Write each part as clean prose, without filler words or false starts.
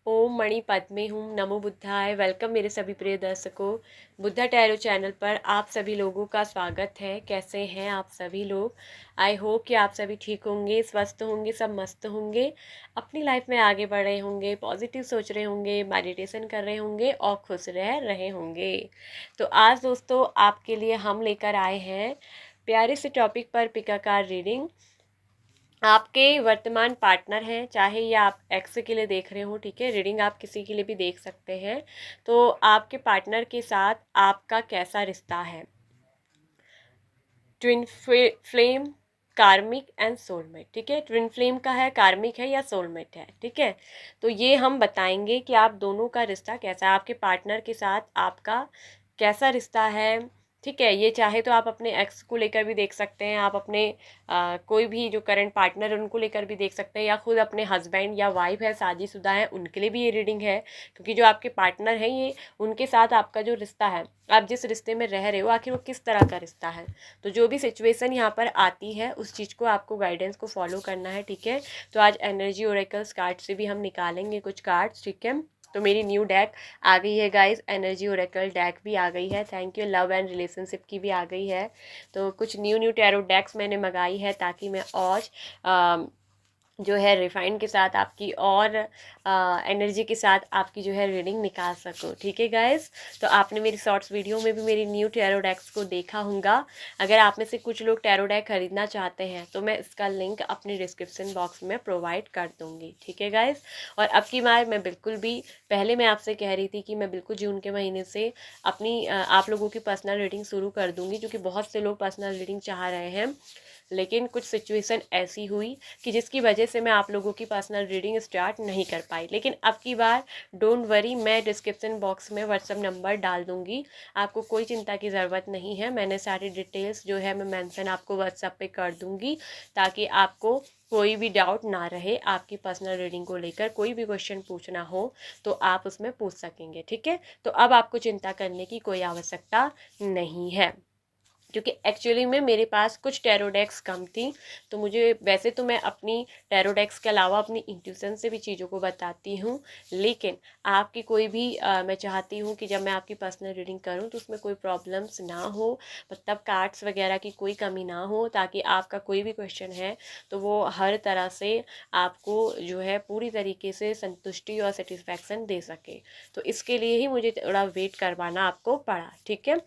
ओम मणि पद्मे हूँ। नमो बुद्धाय। वेलकम मेरे सभी प्रिय दर्शकों। बुद्धा टैरो चैनल पर आप सभी लोगों का स्वागत है। कैसे हैं आप सभी लोग? आई होप कि आप सभी ठीक होंगे, स्वस्थ होंगे, सब मस्त होंगे, अपनी लाइफ में आगे बढ़ रहे होंगे, पॉजिटिव सोच रहे होंगे, मेडिटेशन कर रहे होंगे और खुश रह रहे होंगे। तो आज दोस्तों आपके लिए हम लेकर आए हैं प्यारे से टॉपिक पर पिकाकार रीडिंग। आपके वर्तमान पार्टनर हैं, चाहे ये आप एक्स के लिए देख रहे हो, ठीक है, रीडिंग आप किसी के लिए भी देख सकते हैं। तो आपके पार्टनर के साथ आपका कैसा रिश्ता है? ट्विन फ्लेम, कार्मिक एंड सोलमेट, ठीक है। ट्विन फ्लेम का है, कार्मिक है या सोलमेट है, ठीक है। तो ये हम बताएंगे कि आप दोनों का रिश्ता कैसा है, आपके पार्टनर के साथ आपका कैसा रिश्ता है, ठीक है। ये चाहे तो आप अपने एक्स को लेकर भी देख सकते हैं, आप अपने कोई भी जो करंट पार्टनर है उनको लेकर भी देख सकते हैं, या खुद अपने हस्बैंड या वाइफ है, शादीशुदा है, उनके लिए भी ये रीडिंग है। क्योंकि जो आपके पार्टनर हैं ये, उनके साथ आपका जो रिश्ता है, आप जिस रिश्ते में रह रहे हो, आखिर वो किस तरह का रिश्ता है। तो जो भी सिचुएशन यहाँ पर आती है उस चीज़ को आपको गाइडेंस को फॉलो करना है, ठीक है। तो आज एनर्जी ओरेकल्स कार्ड से भी हम निकालेंगे कुछ कार्ड्स, ठीक है। तो मेरी न्यू डेक आ गई है गाइस, एनर्जी ओरेकल डेक भी आ गई है। Thank you. Love and relationship की भी आ गई है। तो कुछ न्यू टैरो डेक्स मैंने मंगाई है ताकि मैं और जो है रिफाइंड के साथ आपकी और एनर्जी के साथ आपकी जो है रीडिंग निकाल सकूं, ठीक है गाइस। तो आपने मेरी शॉर्ट्स वीडियो में भी मेरी न्यू टैरो डेक्स को देखा होगा। अगर आप में से कुछ लोग टैरो डेक खरीदना चाहते हैं तो मैं इसका लिंक अपने डिस्क्रिप्शन बॉक्स में प्रोवाइड कर दूंगी, ठीक है गाइस। और अब की बार मैं बिल्कुल भी, पहले मैं आपसे कह रही थी कि मैं बिल्कुल जून के महीने से अपनी आप लोगों की पर्सनल रीडिंग शुरू कर दूंगी, क्योंकि बहुत से लोग पर्सनल रीडिंग चाह रहे हैं। लेकिन कुछ सिचुएशन ऐसी हुई कि जिसकी वजह से मैं आप लोगों की पर्सनल रीडिंग स्टार्ट नहीं कर पाई। लेकिन अब की बार डोंट वरी, मैं डिस्क्रिप्शन बॉक्स में व्हाट्सअप नंबर डाल दूंगी, आपको कोई चिंता की ज़रूरत नहीं है। मैंने सारी डिटेल्स जो है मैं मेंशन आपको व्हाट्सअप पे कर दूंगी, ताकि आपको कोई भी डाउट ना रहे। आपकी पर्सनल रीडिंग को लेकर कोई भी क्वेश्चन पूछना हो तो आप उसमें पूछ सकेंगे, ठीक है। तो अब आपको चिंता करने की कोई आवश्यकता नहीं है, क्योंकि एक्चुअली में मेरे पास कुछ टैरो डेक्स कम थी। तो मुझे, वैसे तो मैं अपनी टैरो डेक्स के अलावा अपनी इंट्यूशन से भी चीज़ों को बताती हूँ, लेकिन आपकी कोई भी मैं चाहती हूँ कि जब मैं आपकी पर्सनल रीडिंग करूँ तो उसमें कोई प्रॉब्लम्स ना हो, मतलब कार्ड्स वगैरह की कोई कमी ना हो, ताकि आपका कोई भी क्वेश्चन है तो वो हर तरह से आपको जो है पूरी तरीके से संतुष्टि और सेटिस्फैक्शन दे सके। तो इसके लिए ही मुझे थोड़ा वेट करवाना आपको पड़ा, ठीक है।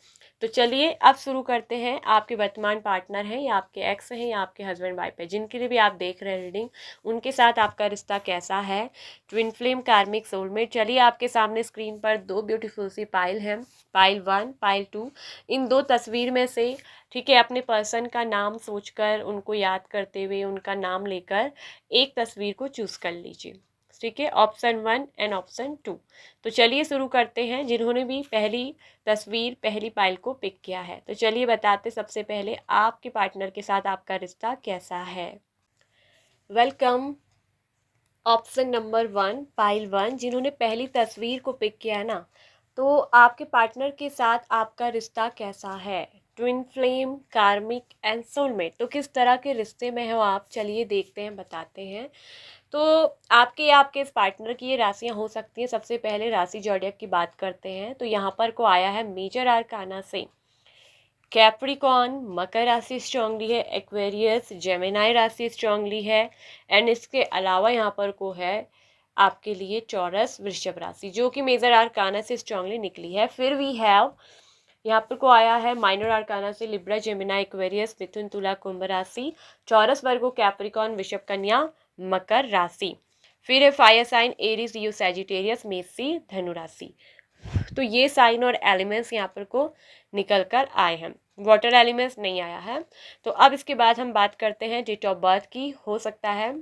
तो चलिए अब शुरू करते हैं। आपके वर्तमान पार्टनर हैं या आपके एक्स हैं या आपके हस्बैंड वाइफ है, जिनके लिए भी आप देख रहे हैं रीडिंग, उनके साथ आपका रिश्ता कैसा है? ट्विन फ्लेम, कार्मिक, सोलमेट। चलिए आपके सामने स्क्रीन पर दो ब्यूटीफुल सी पाइल हैं, पाइल 1, पाइल 2। इन दो तस्वीर में से, ठीक है, अपने पर्सन का नाम सोचकर, उनको याद करते हुए, उनका नाम लेकर एक तस्वीर को चूज कर लीजिए, ठीक है। Option 1 and option 2। तो चलिए शुरू करते हैं। जिन्होंने भी पहली तस्वीर, पहली पाइल को पिक किया है, तो चलिए बताते सबसे पहले आपके पार्टनर के साथ आपका रिश्ता कैसा है। वेलकम। ऑप्शन नंबर 1, पाइल 1, जिन्होंने पहली तस्वीर को पिक किया है ना, तो आपके पार्टनर के साथ आपका रिश्ता कैसा है? ट्विन फ्लेम, कार्मिक एंड सोलमेट। तो किस तरह के रिश्ते में हो आप? चलिए देखते हैं, बताते हैं। तो आपके या आपके इस पार्टनर की ये राशियां हो सकती हैं। सबसे पहले राशि जॉडियक की बात करते हैं, तो यहाँ पर को आया है मेजर आर्काना से कैप्रिकॉन, मकर राशि स्ट्रांगली है, एक्वेरियस, जेमिनाई राशि स्ट्रांगली है, एंड इसके अलावा यहाँ पर को है आपके लिए चौरस, वृषभ राशि, जो कि मेजर आर्काना से स्ट्रांगली निकली है। फिर वी हैव यहाँ पर को आया है माइनर आर्काना से लिब्रा, जेमिनाई, एक्वेरियस, मिथुन, तुला, कुंभ राशि, चौरस, वर्गो, कैप्रिकॉन, वृषभ, कन्या, मकर राशि। फिर है फायर साइन एरीज, लियो, सैजिटेरियस, मेषी, धनु राशि। तो ये साइन और एलिमेंट्स यहाँ पर को निकल कर आए हैं, वाटर एलिमेंट्स नहीं आया है। तो अब इसके बाद हम बात करते हैं डेट ऑफ बर्थ की। हो सकता है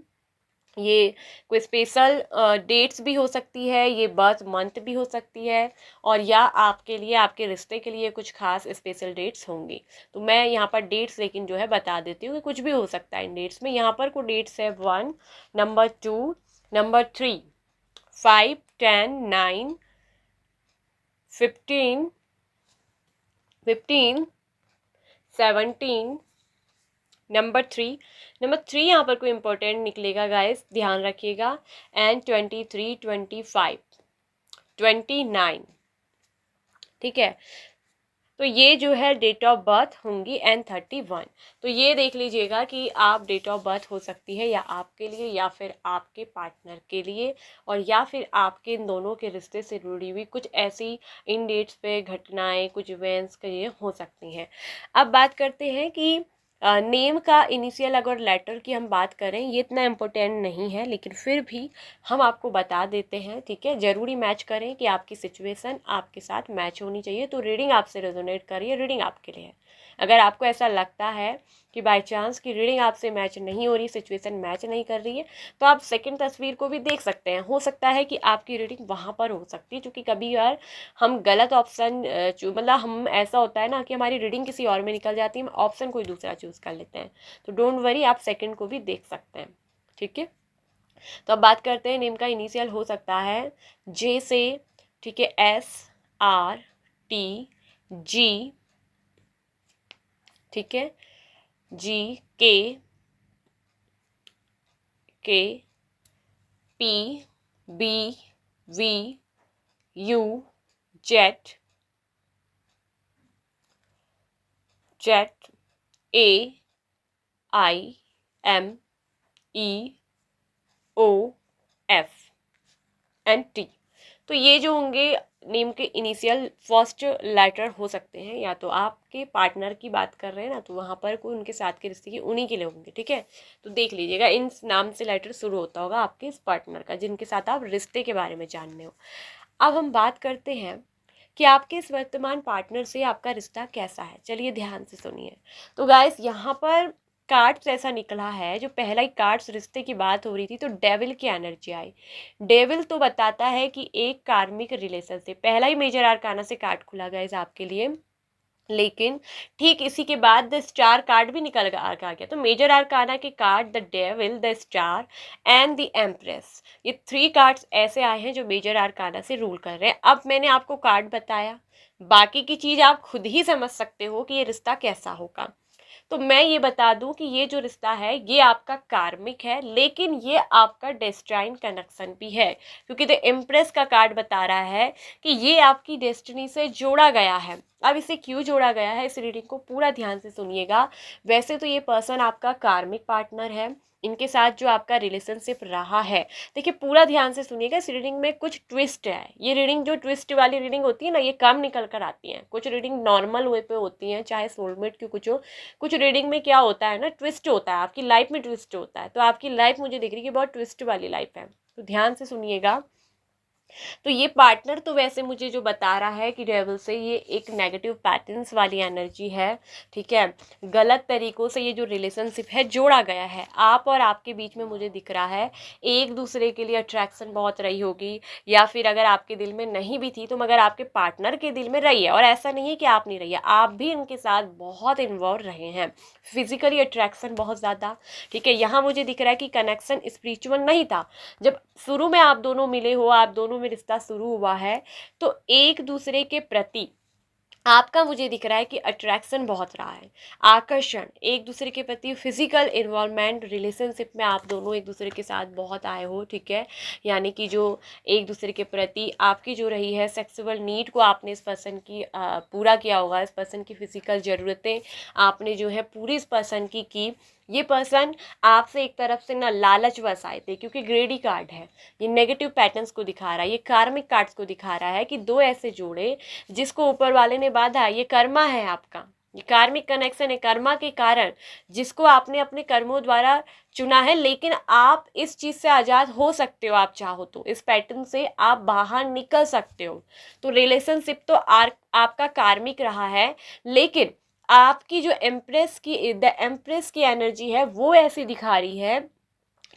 ये कोई स्पेशल डेट्स भी हो सकती है, ये बर्थ मंथ भी हो सकती है, और या आपके लिए, आपके रिश्ते के लिए कुछ खास स्पेशल डेट्स होंगी। तो मैं यहाँ पर डेट्स लेकिन जो है बता देती हूँ कि कुछ भी हो सकता है इन डेट्स में। यहाँ पर को डेट्स है 1, नंबर 2, नंबर 3, 5, 10, 9, 15, 17, नंबर 3 यहाँ पर कोई इंपॉर्टेंट निकलेगा गाइस, ध्यान रखिएगा। एंड 23, 25, 29, ठीक है। तो ये जो है डेट ऑफ बर्थ होंगी एंड 31। तो ये देख लीजिएगा कि आप डेट ऑफ बर्थ हो सकती है या आपके लिए या फिर आपके पार्टनर के लिए, और या फिर आपके इन दोनों के रिश्ते से जुड़ी हुई कुछ ऐसी इन डेट्स पे घटनाएं, कुछ इवेंट्स के ये हो सकती हैं। अब बात करते हैं कि नेम का इनिशियल अगर लेटर की हम बात करें, ये इतना इम्पोर्टेंट नहीं है, लेकिन फिर भी हम आपको बता देते हैं, ठीक है। ज़रूरी मैच करें कि आपकी सिचुएशन आपके साथ मैच होनी चाहिए। तो रीडिंग आपसे रेजोनेट करिए, रीडिंग आपके लिए है। अगर आपको ऐसा लगता है कि बाय चांस की रीडिंग आपसे मैच नहीं हो रही, सिचुएशन मैच नहीं कर रही है, तो आप सेकंड तस्वीर को भी देख सकते हैं। हो सकता है कि आपकी रीडिंग वहाँ पर हो सकती है, क्योंकि कभी यार हम गलत ऑप्शन मतलब हम ऐसा होता है ना कि हमारी रीडिंग किसी और में निकल जाती है, हम ऑप्शन कोई दूसरा चूज़ कर लेते हैं। तो डोंट वरी, आप सेकंड को भी देख सकते हैं, ठीक है। तो अब बात करते हैं, नेम का इनिशियल हो सकता है जे से, ठीक है, SRTG, ठीक है, GK, PBVU, ZAIMEOF तो ये जो होंगे नेम के इनिशियल फर्स्ट लेटर हो सकते हैं। या तो आपके पार्टनर की बात कर रहे हैं ना, तो वहाँ पर कोई उनके साथ के रिश्ते की उन्हीं के लिए होंगे, ठीक है। तो देख लीजिएगा, इन नाम से लेटर शुरू होता होगा आपके इस पार्टनर का, जिनके साथ आप रिश्ते के बारे में जानने हो। अब हम बात करते हैं कि आपके इस वर्तमान पार्टनर से आपका रिश्ता कैसा है। चलिए ध्यान से सुनिए। तो गाइस, यहाँ पर कार्ड्स ऐसा निकला है, जो पहला ही कार्ड्स रिश्ते की बात हो रही थी तो डेविल की एनर्जी आई। डेविल तो बताता है कि एक कार्मिक रिलेशनशिप, पहला ही मेजर आर्काना से कार्ड खुला गाइस आपके लिए। लेकिन ठीक इसी के बाद द स्टार कार्ड भी निकल आ गया। तो मेजर आर्काना के card the devil, the star and the empress, ये 3 कार्ड्स ऐसे आए हैं जो मेजर आर्काना से रूल कर रहे हैं। अब मैंने आपको कार्ड बताया, बाकी की चीज़ आप खुद ही समझ सकते हो कि ये रिश्ता कैसा होगा। तो मैं ये बता दूं कि ये जो रिश्ता है ये आपका कार्मिक है, लेकिन ये आपका डेस्टाइन कनेक्शन भी है, क्योंकि द इम्प्रेस का कार्ड बता रहा है कि ये आपकी डेस्टिनी से जोड़ा गया है। अब इसे क्यों जोड़ा गया है, इस रीडिंग को पूरा ध्यान से सुनिएगा। वैसे तो ये पर्सन आपका कार्मिक पार्टनर है, इनके साथ जो आपका रिलेशनशिप रहा है, देखिए पूरा ध्यान से सुनिएगा, इस रीडिंग में कुछ ट्विस्ट है। ये रीडिंग जो ट्विस्ट वाली रीडिंग होती है ना, ये कम निकल कर आती हैं। कुछ रीडिंग नॉर्मल वे पे होती हैं, चाहे सोलमेट की कुछ हो। कुछ रीडिंग में क्या होता है ना, ट्विस्ट होता है, आपकी लाइफ में ट्विस्ट होता है। तो आपकी लाइफ मुझे दिख रही है कि बहुत ट्विस्ट वाली लाइफ है, तो ध्यान से सुनिएगा। तो ये पार्टनर तो वैसे मुझे जो बता रहा है कि डेविल से ये एक नेगेटिव पैटर्न्स वाली एनर्जी है, ठीक है। गलत तरीक़ों से ये जो रिलेशनशिप है जोड़ा गया है, आप और आपके बीच में मुझे दिख रहा है एक दूसरे के लिए अट्रैक्शन बहुत रही होगी, या फिर अगर आपके दिल में नहीं भी थी तो मगर आपके पार्टनर के दिल में रही है। और ऐसा नहीं है कि आप नहीं रही है, आप भी इनके साथ बहुत इन्वॉल्व रहे हैं, फिजिकली अट्रैक्शन बहुत ज़्यादा, ठीक है। यहाँ मुझे दिख रहा है कि कनेक्शन स्पिरिचुअल नहीं था। जब शुरू में आप दोनों मिले हो, आप दोनों में रिश्ता शुरू हुआ है, तो एक दूसरे के प्रति आपका मुझे दिख रहा है कि अट्रैक्शन बहुत रहा है, आकर्षण, एक दूसरे के प्रति फिजिकल इन्वॉल्वमेंट, रिलेशनशिप में आप दोनों एक दूसरे के साथ बहुत आए हो, ठीक है। यानी कि जो एक दूसरे के प्रति आपकी जो रही है सेक्सुअल नीड को आपने इस पर्सन की पूरा किया होगा, इस पर्सन की फिजिकल ज़रूरतें आपने जो है पूरी इस पर्सन की। ये पर्सन आपसे एक तरफ से ना लालचवश आए थे, क्योंकि ग्रेडी कार्ड है, ये नेगेटिव पैटर्न्स को दिखा रहा है, ये कार्मिक कार्ड्स को दिखा रहा है कि दो ऐसे जोड़े जिसको ऊपर वाले ने बांधा, ये कर्मा है आपका, ये कार्मिक कनेक्शन है कर्मा के कारण, जिसको आपने अपने कर्मों द्वारा चुना है। लेकिन आप इस चीज़ से आज़ाद हो सकते हो, आप चाहो तो इस पैटर्न से आप बाहर निकल सकते हो। तो रिलेशनशिप तो आपका कार्मिक रहा है, लेकिन आपकी जो द एम्प्रेस की एनर्जी है वो ऐसी दिखा रही है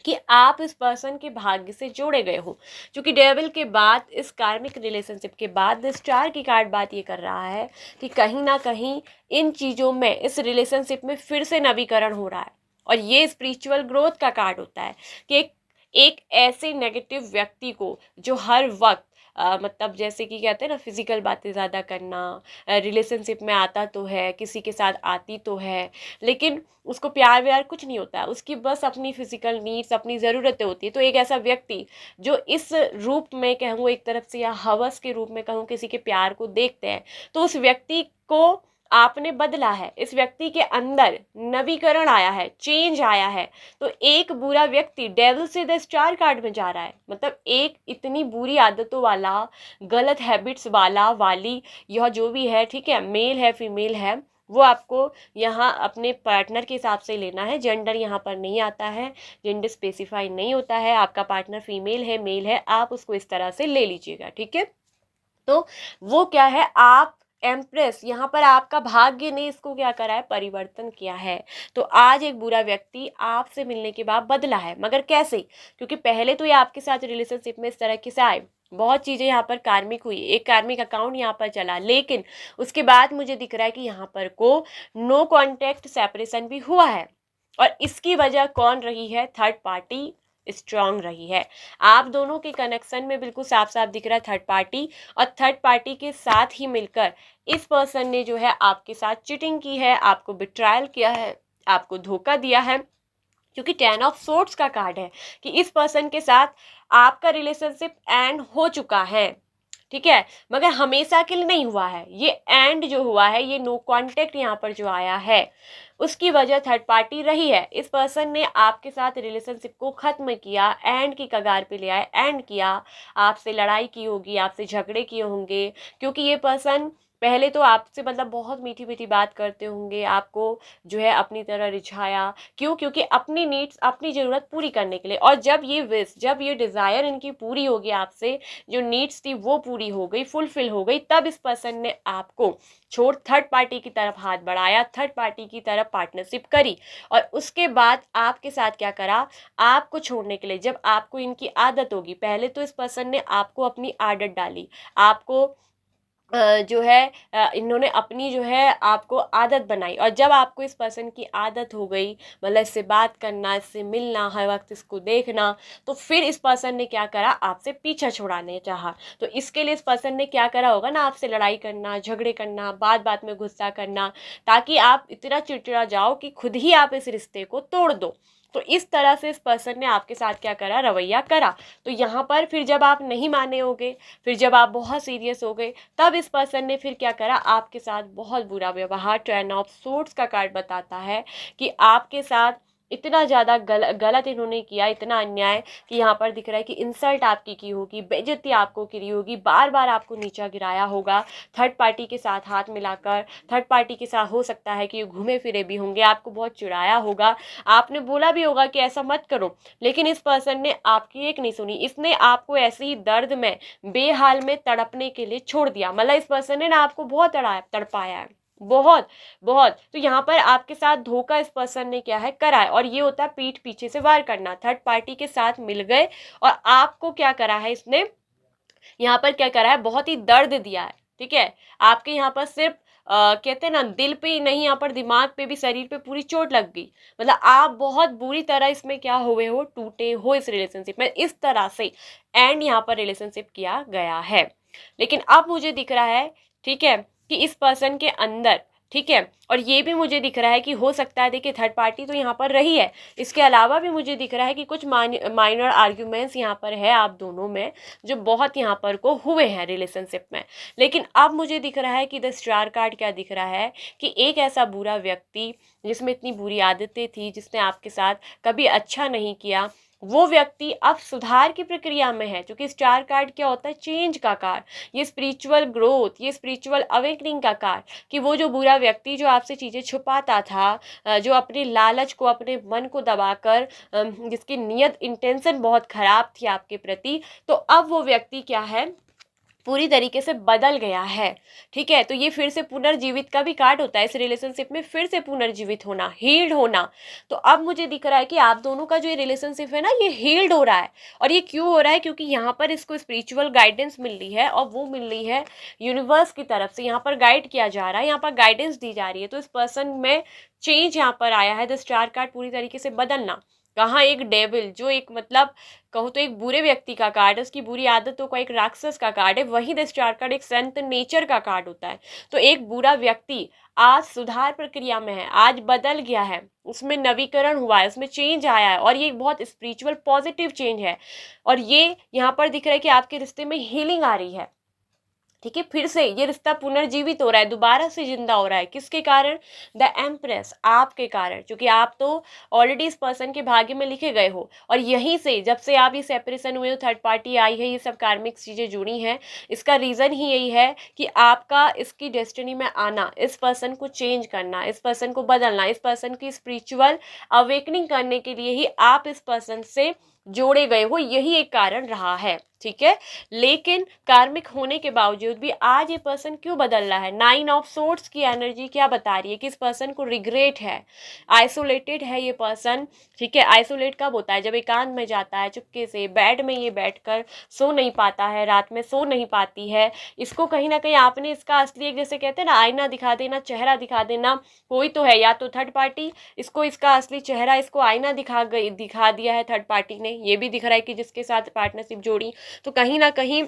कि आप इस पर्सन के भाग्य से जोड़े गए हो। क्योंकि डेविल के बाद, इस कार्मिक रिलेशनशिप के बाद स्टार की कार्ड बात ये कर रहा है कि कहीं ना कहीं इन चीज़ों में, इस रिलेशनशिप में फिर से नवीकरण हो रहा है। और ये स्पिरिचुअल ग्रोथ का कार्ड होता है कि एक ऐसे नेगेटिव व्यक्ति को जो हर वक्त मतलब जैसे कि कहते हैं ना, फिजिकल बातें ज़्यादा करना, रिलेशनशिप में आता तो है, किसी के साथ आती तो है, लेकिन उसको प्यार व्यार कुछ नहीं होता, उसकी बस अपनी फिजिकल नीड्स, अपनी ज़रूरतें होती है। तो एक ऐसा व्यक्ति जो इस रूप में कहूँ एक तरफ से, या हवस के रूप में कहूँ, किसी के प्यार को देखते हैं, तो उस व्यक्ति को आपने बदला है, इस व्यक्ति के अंदर नवीकरण आया है, चेंज आया है। तो एक बुरा व्यक्ति डेविल से द स्टार कार्ड में जा रहा है, मतलब एक इतनी बुरी आदतों वाला, गलत हैबिट्स वाला वाली, यह जो भी है, ठीक है, मेल है फीमेल है, वो आपको यहाँ अपने पार्टनर के हिसाब से लेना है। जेंडर यहाँ पर नहीं आता है, जेंडर स्पेसिफाई नहीं होता है, आपका पार्टनर फीमेल है मेल है, आप उसको इस तरह से ले लीजिएगा, ठीक है। तो वो क्या है, आप एम्प्रेस, यहाँ पर आपका भाग्य ने इसको क्या करा है, परिवर्तन किया है। तो आज एक बुरा व्यक्ति आपसे मिलने के बाद बदला है, मगर कैसे? क्योंकि पहले तो ये आपके साथ रिलेशनशिप में इस तरह के से आए, बहुत चीज़ें यहाँ पर कार्मिक हुई, एक कार्मिक अकाउंट यहाँ पर चला, लेकिन उसके बाद मुझे दिख रहा है कि यहाँ पर को नो कॉन्टेक्ट सेपरेशन भी हुआ है। और इसकी वजह कौन रही है? थर्ड पार्टी स्ट्रांग रही है। आप दोनों के कनेक्शन में बिल्कुल साफ साफ दिख रहा है थर्ड पार्टी, और थर्ड पार्टी के साथ ही मिलकर इस पर्सन ने जो है आपके साथ चीटिंग की है, आपको बिट्रायल किया है, आपको धोखा दिया है। क्योंकि 10 ऑफ सोर्ड्स का कार्ड है कि इस पर्सन के साथ आपका रिलेशनशिप एंड हो चुका है, ठीक है, मगर हमेशा के लिए नहीं हुआ है। ये एंड जो हुआ है, ये नो कांटेक्ट यहाँ पर जो आया है, उसकी वजह थर्ड पार्टी रही है। इस पर्सन ने आपके साथ रिलेशनशिप को ख़त्म किया, एंड की कगार पे ले आए, एंड किया, आपसे लड़ाई की होगी, आपसे झगड़े किए होंगे, क्योंकि ये पर्सन पहले तो आपसे मतलब बहुत मीठी मीठी बात करते होंगे, आपको जो है अपनी तरह रिझाया। क्यों? क्योंकि अपनी नीड्स, अपनी ज़रूरत पूरी करने के लिए। और जब ये विश, जब ये डिज़ायर इनकी पूरी होगी, आपसे जो नीड्स थी वो पूरी हो गई, फुलफिल हो गई, तब इस पर्सन ने आपको छोड़ थर्ड पार्टी की तरफ हाथ बढ़ाया, थर्ड पार्टी की तरफ पार्टनरशिप करी। और उसके बाद आपके साथ क्या करा, आपको छोड़ने के लिए, जब आपको इनकी आदत होगी, पहले तो इस पर्सन ने आपको अपनी आदत डाली, आपको जो है इन्होंने अपनी जो है आपको आदत बनाई। और जब आपको इस पर्सन की आदत हो गई, मतलब इससे बात करना, इससे मिलना, हर वक्त इसको देखना, तो फिर इस पर्सन ने क्या करा, आपसे पीछा छुड़ाने चाहा। तो इसके लिए इस पर्सन ने क्या करा होगा ना, आपसे लड़ाई करना, झगड़े करना, बात बात में गुस्सा करना, ताकि आप इतना चिड़चिड़ा जाओ कि खुद ही आप इस रिश्ते को तोड़ दो। तो इस तरह से इस पर्सन ने आपके साथ क्या करा, रवैया करा। तो यहाँ पर फिर जब आप नहीं माने होगे, फिर जब आप बहुत सीरियस हो गए, तब इस पर्सन ने फिर क्या करा, आपके साथ बहुत बुरा व्यवहार। 10 ऑफ सोर्ड्स का कार्ड बताता है कि आपके साथ इतना ज़्यादा गलत इन्होंने किया, इतना अन्याय, कि यहाँ पर दिख रहा है कि इंसल्ट आपकी की होगी, बेइज्जती आपको करी होगी, बार बार आपको नीचा गिराया होगा थर्ड पार्टी के साथ हाथ मिलाकर। थर्ड पार्टी के साथ हो सकता है कि ये घूमे फिरे भी होंगे, आपको बहुत चिढ़ाया होगा, आपने बोला भी होगा कि ऐसा मत करो, लेकिन इस पर्सन ने आपकी एक नहीं सुनी। इसने आपको ऐसे ही दर्द में, बेहाल में तड़पने के लिए छोड़ दिया। मतलब इस पर्सन ने ना आपको बहुत तड़पाया है, बहुत बहुत। तो यहाँ पर आपके साथ धोखा इस पर्सन ने क्या है, करा है। और ये होता है पीठ पीछे से वार करना। थर्ड पार्टी के साथ मिल गए और आपको क्या करा है इसने, यहाँ पर क्या करा है, बहुत ही दर्द दिया है, ठीक है। आपके यहाँ पर सिर्फ कहते हैं ना, दिल पे ही नहीं, यहाँ पर दिमाग पे भी, शरीर पे पूरी चोट लग गई। मतलब आप बहुत बुरी तरह इसमें क्या हुए हो, टूटे हो इस रिलेशनशिप में। इस तरह से एंड यहाँ पर रिलेशनशिप किया गया है। लेकिन अब मुझे दिख रहा है, ठीक है, कि इस पर्सन के अंदर, ठीक है, और ये भी मुझे दिख रहा है कि हो सकता है, देखिए थर्ड पार्टी तो यहाँ पर रही है, इसके अलावा भी मुझे दिख रहा है कि कुछ माइनर आर्ग्यूमेंट्स यहाँ पर है आप दोनों में, जो बहुत यहाँ पर को हुए हैं रिलेशनशिप में। लेकिन अब मुझे दिख रहा है कि द स्टार कार्ड क्या दिख रहा है, कि एक ऐसा बुरा व्यक्ति जिसमें इतनी बुरी आदतें थी, जिसने आपके साथ कभी अच्छा नहीं किया, वो व्यक्ति अब सुधार की प्रक्रिया में है। क्योंकि स्टार कार्ड क्या होता है, चेंज का कार्ड, ये स्पिरिचुअल ग्रोथ, ये स्पिरिचुअल अवेकनिंग का कार्ड, कि वो जो बुरा व्यक्ति जो आपसे चीज़ें छुपाता था, जो अपने लालच को, अपने मन को दबाकर, जिसकी नीयत इंटेंशन बहुत ख़राब थी आपके प्रति, तो अब वो व्यक्ति क्या है, पूरी तरीके से बदल गया है, ठीक है। तो ये फिर से पुनर्जीवित का भी कार्ड होता है, इस रिलेशनशिप में फिर से पुनर्जीवित होना, हील्ड होना। तो अब मुझे दिख रहा है कि आप दोनों का जो ये रिलेशनशिप है ना, ये हील्ड हो रहा है। और ये क्यों हो रहा है, क्योंकि यहाँ पर इसको स्पिरिचुअल गाइडेंस मिल रही है, और वो मिल रही है यूनिवर्स की तरफ से। यहाँ पर गाइड किया जा रहा है, यहाँ पर गाइडेंस दी जा रही है। तो इस पर्सन में चेंज यहाँ पर आया है, द स्टार कार्ड, पूरी तरीके से बदलना। कहाँ एक डेविल, जो एक मतलब कहूँ तो एक बुरे व्यक्ति का कार्ड है, उसकी बुरी आदतों का, एक राक्षस का कार्ड है, वही द स्टार कार्ड एक संत नेचर का कार्ड होता है। तो एक बुरा व्यक्ति आज सुधार प्रक्रिया में है, आज बदल गया है, उसमें नवीकरण हुआ है, उसमें चेंज आया है, और ये एक बहुत स्पिरिचुअल पॉजिटिव चेंज है। और ये यहाँ पर दिख रहा है कि आपके रिश्ते में हीलिंग आ रही है। ठीक है, फिर से ये रिश्ता पुनर्जीवित हो रहा है, दोबारा से जिंदा हो रहा है। किसके कारण? द एम्प्रेस, आपके कारण, क्योंकि आप तो ऑलरेडी इस पर्सन के भाग्य में लिखे गए हो। और यहीं से जब से आप ये सेपरेशन हुए हो, थर्ड पार्टी आई है, ये सब कार्मिक चीजें जुड़ी हैं, इसका रीजन ही यही है कि आपका इसकी डेस्टिनी में आना, इस पर्सन को चेंज करना, इस पर्सन को बदलना, इस पर्सन की स्पिरिचुअल अवेकनिंग करने के लिए ही आप इस पर्सन से जोड़े गए हो, यही एक कारण रहा है। ठीक है, लेकिन कार्मिक होने के बावजूद भी आज ये पर्सन क्यों बदल रहा है? 9 ऑफ सोर्ड्स की एनर्जी क्या बता रही है? कि इस पर्सन को रिग्रेट है, आइसोलेटेड है ये पर्सन। ठीक है, आइसोलेट कब होता है? जब एकांत में जाता है, चुपके से बेड में ये बैठकर सो नहीं पाता है, रात में सो नहीं पाती है। इसको कहीं ना कहीं आपने इसका असली, एक जैसे कहते हैं ना, आईना दिखा देना, चेहरा दिखा देना, कोई तो है या तो थर्ड पार्टी, इसको इसका असली चेहरा, इसको आईना दिखा दिया है थर्ड पार्टी ने। ये भी दिख रहा है कि जिसके साथ पार्टनरशिप जोड़ी, तो कहीं ना कहीं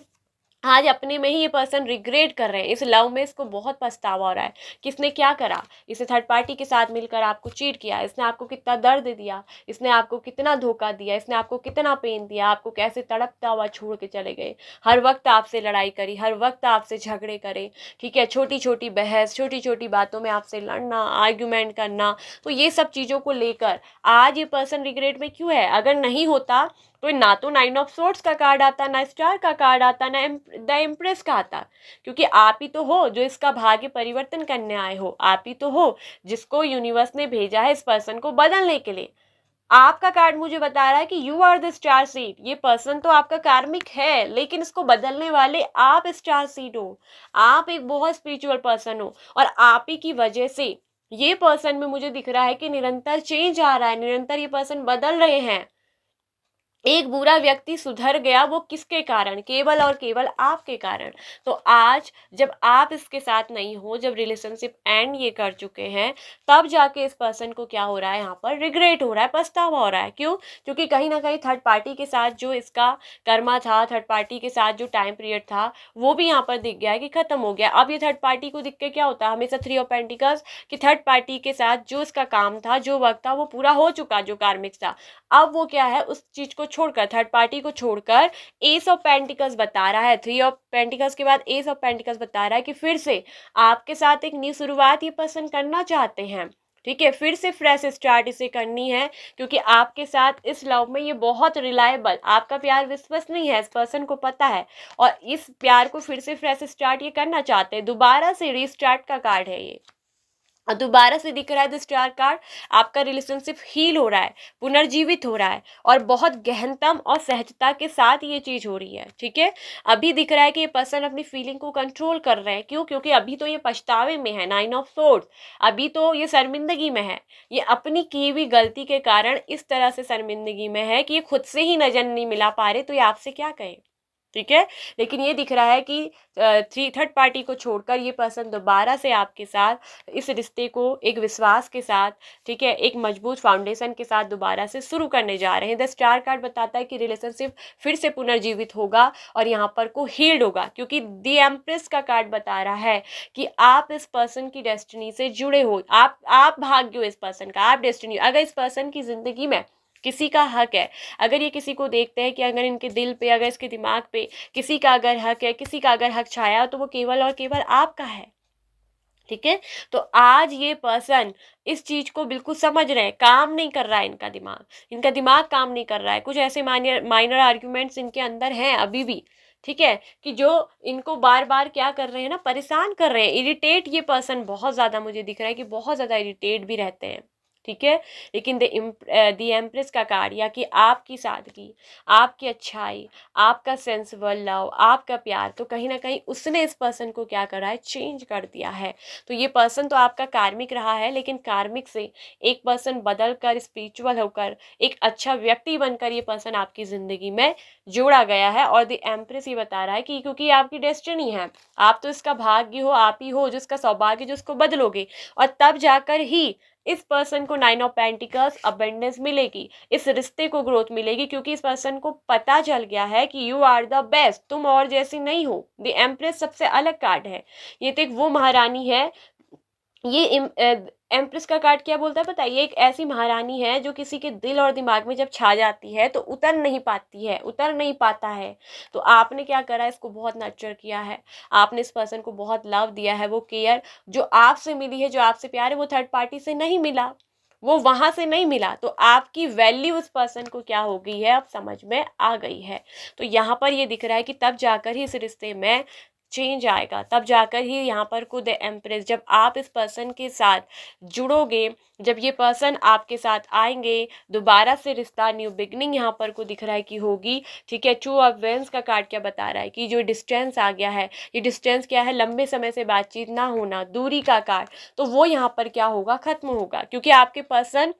आज अपने में ही ये पर्सन रिग्रेट कर रहे हैं, इस लव में इसको बहुत पछतावा हो रहा है कि इसने क्या करा, इसे थर्ड पार्टी के साथ मिलकर आपको चीट किया, इसने आपको कितना दर्द दिया, इसने आपको कितना धोखा दिया, इसने आपको कितना पेन दिया, आपको कैसे तड़पता हुआ छोड़ के चले गए, हर वक्त आपसे लड़ाई करी, हर वक्त आपसे झगड़े करे। ठीक है, छोटी छोटी बहस, छोटी छोटी बातों में आपसे लड़ना, आर्ग्यूमेंट करना। तो ये सब चीज़ों को लेकर आज ये पर्सन रिग्रेट में क्यों है? अगर नहीं होता तो ना तो 9 ऑफ सोर्ड्स का कार्ड आता, ना स्टार का कार्ड आता, ना द एम्प्रेस का आता। क्योंकि आप ही तो हो जो इसका भाग्य परिवर्तन करने आए हो, आप ही तो हो जिसको यूनिवर्स ने भेजा है इस पर्सन को बदलने के लिए। आपका कार्ड मुझे बता रहा है कि you are the star seed. ये पर्सन तो आपका कार्मिक है, लेकिन इसको बदलने वाले आप स्टार सीड हो। आप एक बहुत स्पिरिचुअल पर्सन हो, और आप ही की वजह से ये पर्सन में मुझे दिख रहा है कि निरंतर चेंज आ रहा है, निरंतर ये पर्सन बदल रहे हैं। एक बुरा व्यक्ति सुधर गया, वो किसके कारण? केवल और केवल आपके कारण। तो आज जब आप इसके साथ नहीं हो, जब रिलेशनशिप एंड ये कर चुके हैं, तब जाके इस पर्सन को क्या हो रहा है? यहाँ पर रिग्रेट हो रहा है, पछतावा हो रहा है। क्यों? क्योंकि कहीं ना कहीं थर्ड पार्टी के साथ जो इसका कर्मा था, थर्ड पार्टी के साथ जो टाइम पीरियड था, वो भी यहाँ पर दिख गया है कि खत्म हो गया। अब ये थर्ड पार्टी को दिख के क्या होता है? हमेशा 3 ऑफ पेंटिकल्स, कि थर्ड पार्टी के साथ जो इसका काम था, जो वक्त था, वो पूरा हो चुका, जो कार्मिक था। अब वो क्या है? उस चीज को छोड़कर, थर्ड पार्टी को छोड़कर, एस ऑफ पेंटिकल्स बता रहा है। 3 ऑफ पेंटिकल्स के बाद एस ऑफ पेंटिकल्स बता रहा है कि फिर से आपके साथ एक न्यू शुरुआत ये पसंद करना चाहते हैं। ठीक है, फिर से फ्रेश स्टार्ट इसे करनी है, क्योंकि आपके साथ इस लव में ये बहुत रिलायबल, आपका प्यार विश्वसनीय है, इस पर्सन को पता है, और इस प्यार को फिर से फ्रेश स्टार्ट ये करना चाहते हैं। दोबारा से रीस्टार्ट का कार्ड है ये, और दोबारा से दिख रहा है द स्टार कार्ड। आपका रिलेशनशिप हील हो रहा है, पुनर्जीवित हो रहा है, और बहुत गहनतम और सहजता के साथ ये चीज हो रही है। ठीक है, अभी दिख रहा है कि ये पर्सन अपनी फीलिंग को कंट्रोल कर रहे हैं। क्यों? क्योंकि अभी तो ये पछतावे में है, 9 ऑफ सोर्ड्स, अभी तो ये शर्मिंदगी में है। ये अपनी की हुई गलती के कारण इस तरह से शर्मिंदगी में है कि ये खुद से ही नजर नहीं मिला पा रहे, तो ये आपसे क्या कहे। ठीक है, लेकिन ये दिख रहा है कि थर्ड पार्टी को छोड़कर ये पर्सन दोबारा से आपके साथ इस रिश्ते को एक विश्वास के साथ, ठीक है, एक मजबूत फाउंडेशन के साथ दोबारा से शुरू करने जा रहे हैं। द स्टार कार्ड बताता है कि रिलेशनशिप फिर से पुनर्जीवित होगा, और यहाँ पर को हील्ड होगा, क्योंकि द एम्प्रेस का कार्ड बता रहा है कि आप इस पर्सन की डेस्टिनी से जुड़े हो, आप भाग्य हो इस पर्सन का, आप डेस्टिनी। अगर इस पर्सन की जिंदगी में किसी का हक है, अगर ये किसी को देखते हैं कि अगर इनके दिल पे, अगर इसके दिमाग पे किसी का अगर हक है, किसी का अगर हक छाया, तो वो केवल और केवल आपका है। ठीक है, तो आज ये पर्सन इस चीज को बिल्कुल समझ रहे हैं, काम नहीं कर रहा है इनका दिमाग काम नहीं कर रहा है। कुछ ऐसे माइनर आर्ग्यूमेंट्स इनके अंदर हैं अभी भी, ठीक है, कि जो इनको बार बार क्या कर रहे हैं ना, परेशान कर रहे हैं, इरिटेट। ये पर्सन बहुत ज़्यादा मुझे दिख रहा है कि बहुत ज़्यादा इरिटेट भी रहते हैं। ठीक है, लेकिन द एम्प्रेस का कार्ड, या कि आपकी सादगी, आपकी अच्छाई, आपका सेंसिबल लव, आपका प्यार, तो कहीं ना कहीं उसने इस पर्सन को क्या करा है? चेंज कर दिया है। तो ये पर्सन तो आपका कार्मिक रहा है, लेकिन कार्मिक से एक पर्सन बदल कर, स्पिरिचुअल होकर, एक अच्छा व्यक्ति बनकर ये पर्सन आपकी ज़िंदगी में जोड़ा गया है। और द एम्प्रेस ये बता रहा है कि क्योंकि आपकी डेस्टिनी है, आप तो इसका भाग्य हो, आप ही हो जिसका सौभाग्य, जो इसको बदलोगे, और तब जाकर ही इस पर्सन को 9 ऑफ पेंटिकल्स अबंडेंस मिलेगी, इस रिश्ते को ग्रोथ मिलेगी, क्योंकि इस पर्सन को पता चल गया है कि यू आर द बेस्ट, तुम और जैसी नहीं हो। द एम्प्रेस सबसे अलग कार्ड है, ये तो एक वो महारानी है, ये एम्प्रेस का कार्ड क्या बोलता है पता है, ये एक ऐसी महारानी है जो किसी के दिल और दिमाग में जब छा जाती है तो उतर नहीं पाती है, उतर नहीं पाता है। तो आपने क्या करा, इसको बहुत नर्चर किया है, आपने इस पर्सन को बहुत लव दिया है, वो केयर जो आपसे मिली है, जो आपसे प्यार है, वो थर्ड पार्टी से नहीं मिला, वो वहां से नहीं मिला। तो आपकी वैल्यू उस पर्सन को क्या हो गई है, अब समझ में आ गई है। तो यहाँ पर ये दिख रहा है कि तब जाकर ही इस रिश्ते में चेंज आएगा, तब जाकर ही यहाँ पर खुद एम्प्रेस, जब आप इस पर्सन के साथ जुड़ोगे, जब ये पर्सन आपके साथ आएंगे, दोबारा से रिश्ता, न्यू बिगनिंग यहाँ पर को दिख रहा है कि होगी। ठीक है, 2 ऑफ वेंस का कार्ड क्या बता रहा है कि जो डिस्टेंस आ गया है, ये डिस्टेंस क्या है, लंबे समय से बातचीत ना होना, दूरी का कार्ड, तो वो यहाँ पर क्या होगा, खत्म होगा, क्योंकि आपके पर्सन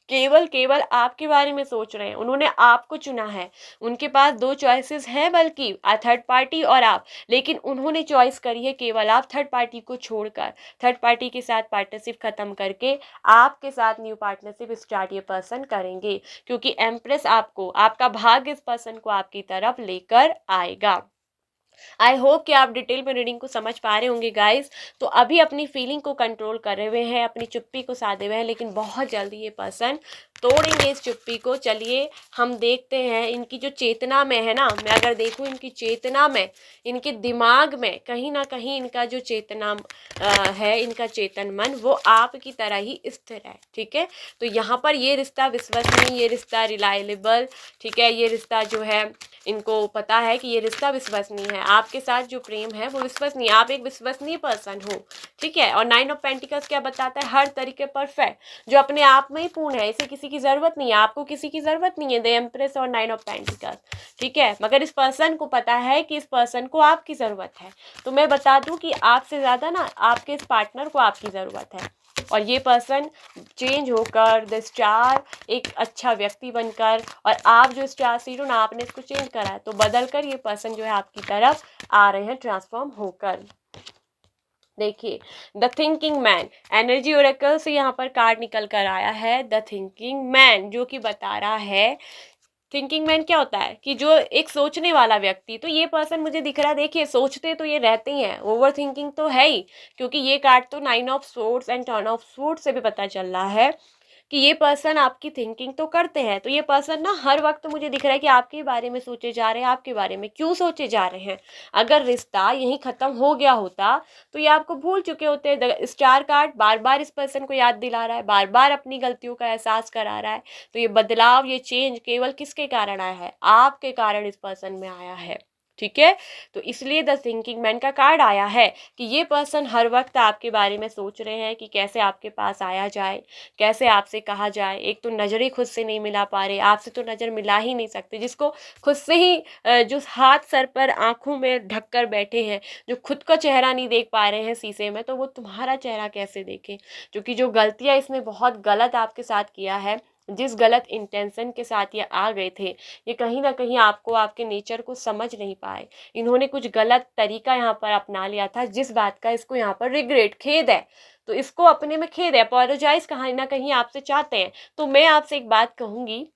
केवल केवल आपके बारे में सोच रहे हैं, उन्होंने आपको चुना है, उनके पास 2 चॉइसेस हैं, बल्कि थर्ड पार्टी और आप, लेकिन उन्होंने चॉइस करी है केवल आप, थर्ड पार्टी को छोड़कर, थर्ड पार्टी के साथ पार्टनरशिप खत्म करके आपके साथ न्यू पार्टनरशिप स्टार्ट ये पर्सन करेंगे, क्योंकि एम्प्रेस आपको, आपका भाग्य इस पर्सन को आपकी तरफ लेकर आएगा। आई होप कि आप डिटेल में रीडिंग को समझ पा रहे होंगे गाइस। तो अभी अपनी फीलिंग को कंट्रोल कर रहे हुए हैं, अपनी चुप्पी को साधे हुए हैं, लेकिन बहुत जल्दी ये पर्सन तोड़ेंगे इस चुप्पी को। चलिए हम देखते हैं इनकी जो चेतना में है ना, मैं अगर देखूं इनकी चेतना में, इनके दिमाग में कहीं ना कहीं इनका जो चेतना है, इनका चेतन मन, वो आपकी तरह ही स्थिर है। ठीक है, तो यहाँ पर ये रिश्ता विश्वसनीय, ये रिश्ता रिलायबल, ठीक है, ये रिश्ता जो है इनको पता है कि ये रिश्ता विश्वसनीय है, आपके साथ जो प्रेम है वो विश्वसनीय, आप एक विश्वसनीय पर्सन हो। ठीक है, और 9 ऑफ पेंटिकल्स क्या बताता है, हर तरीके परफेक्ट, जो अपने आप में ही पूर्ण है, इसे किसी की जरूरत नहीं है, आपको किसी की जरूरत नहीं है। द एम्प्रेस और 9 ऑफ पेंटिकल्स, ठीक है, मगर इस पर्सन को पता है कि इस पर्सन को आपकी जरूरत है। तो मैं बता दूं कि आपसे ज्यादा ना आपके इस पार्टनर को आपकी जरूरत है, और ये पर्सन चेंज होकर द स्टार एक अच्छा व्यक्ति बनकर, और आप जो स्टार सीड हो ना, आपने इसको चेंज करा है, तो बदल कर ये पर्सन जो है आपकी तरफ आ रहे हैं ट्रांसफॉर्म होकर। देखिए the thinking man, energy Oracle से यहाँ पर कार्ड निकल कर आया है द थिंकिंग मैन, जो कि बता रहा है, थिंकिंग मैन क्या होता है कि जो एक सोचने वाला व्यक्ति, तो ये पर्सन मुझे दिख रहा है, देखिए सोचते तो ये रहते ही हैं, ओवर थिंकिंग तो है ही, क्योंकि ये कार्ड तो 9 of swords and 10 of swords से भी पता चल रहा है कि ये पर्सन आपकी थिंकिंग तो करते हैं। तो ये पर्सन ना हर वक्त मुझे दिख रहा है कि आपके बारे में सोचे जा रहे हैं, आपके बारे में क्यों सोचे जा रहे हैं। अगर रिश्ता यहीं खत्म हो गया होता तो ये आपको भूल चुके होते। स्टार कार्ड बार बार इस पर्सन को याद दिला रहा है, बार बार अपनी गलतियों का एहसास करा रहा है। तो ये बदलाव, ये चेंज केवल किसके कारण आया है, आपके कारण इस पर्सन में आया है। ठीक है, तो इसलिए द थिंकिंग मैन का कार्ड आया है कि ये पर्सन हर वक्त आपके बारे में सोच रहे हैं कि कैसे आपके पास आया जाए, कैसे आपसे कहा जाए। एक तो नज़रें खुद से नहीं मिला पा रहे, आपसे तो नज़र मिला ही नहीं सकते, जिसको खुद से ही जो हाथ सर पर आंखों में ढक कर बैठे हैं, जो खुद का चेहरा नहीं देख पा रहे हैं शीशे में, तो वो तुम्हारा चेहरा कैसे देखें। क्योंकि जो गलतियाँ इसने बहुत गलत आपके साथ किया है, जिस गलत इंटेंशन के साथ ये आ गए थे, ये कहीं ना कहीं आपको, आपके नेचर को समझ नहीं पाए। इन्होंने कुछ गलत तरीका यहाँ पर अपना लिया था, जिस बात का इसको यहाँ पर रिग्रेट, खेद है। तो इसको अपने में खेद है, अपोलोजाइज कहीं ना कहीं आपसे चाहते हैं। तो मैं आपसे एक बात कहूँगी,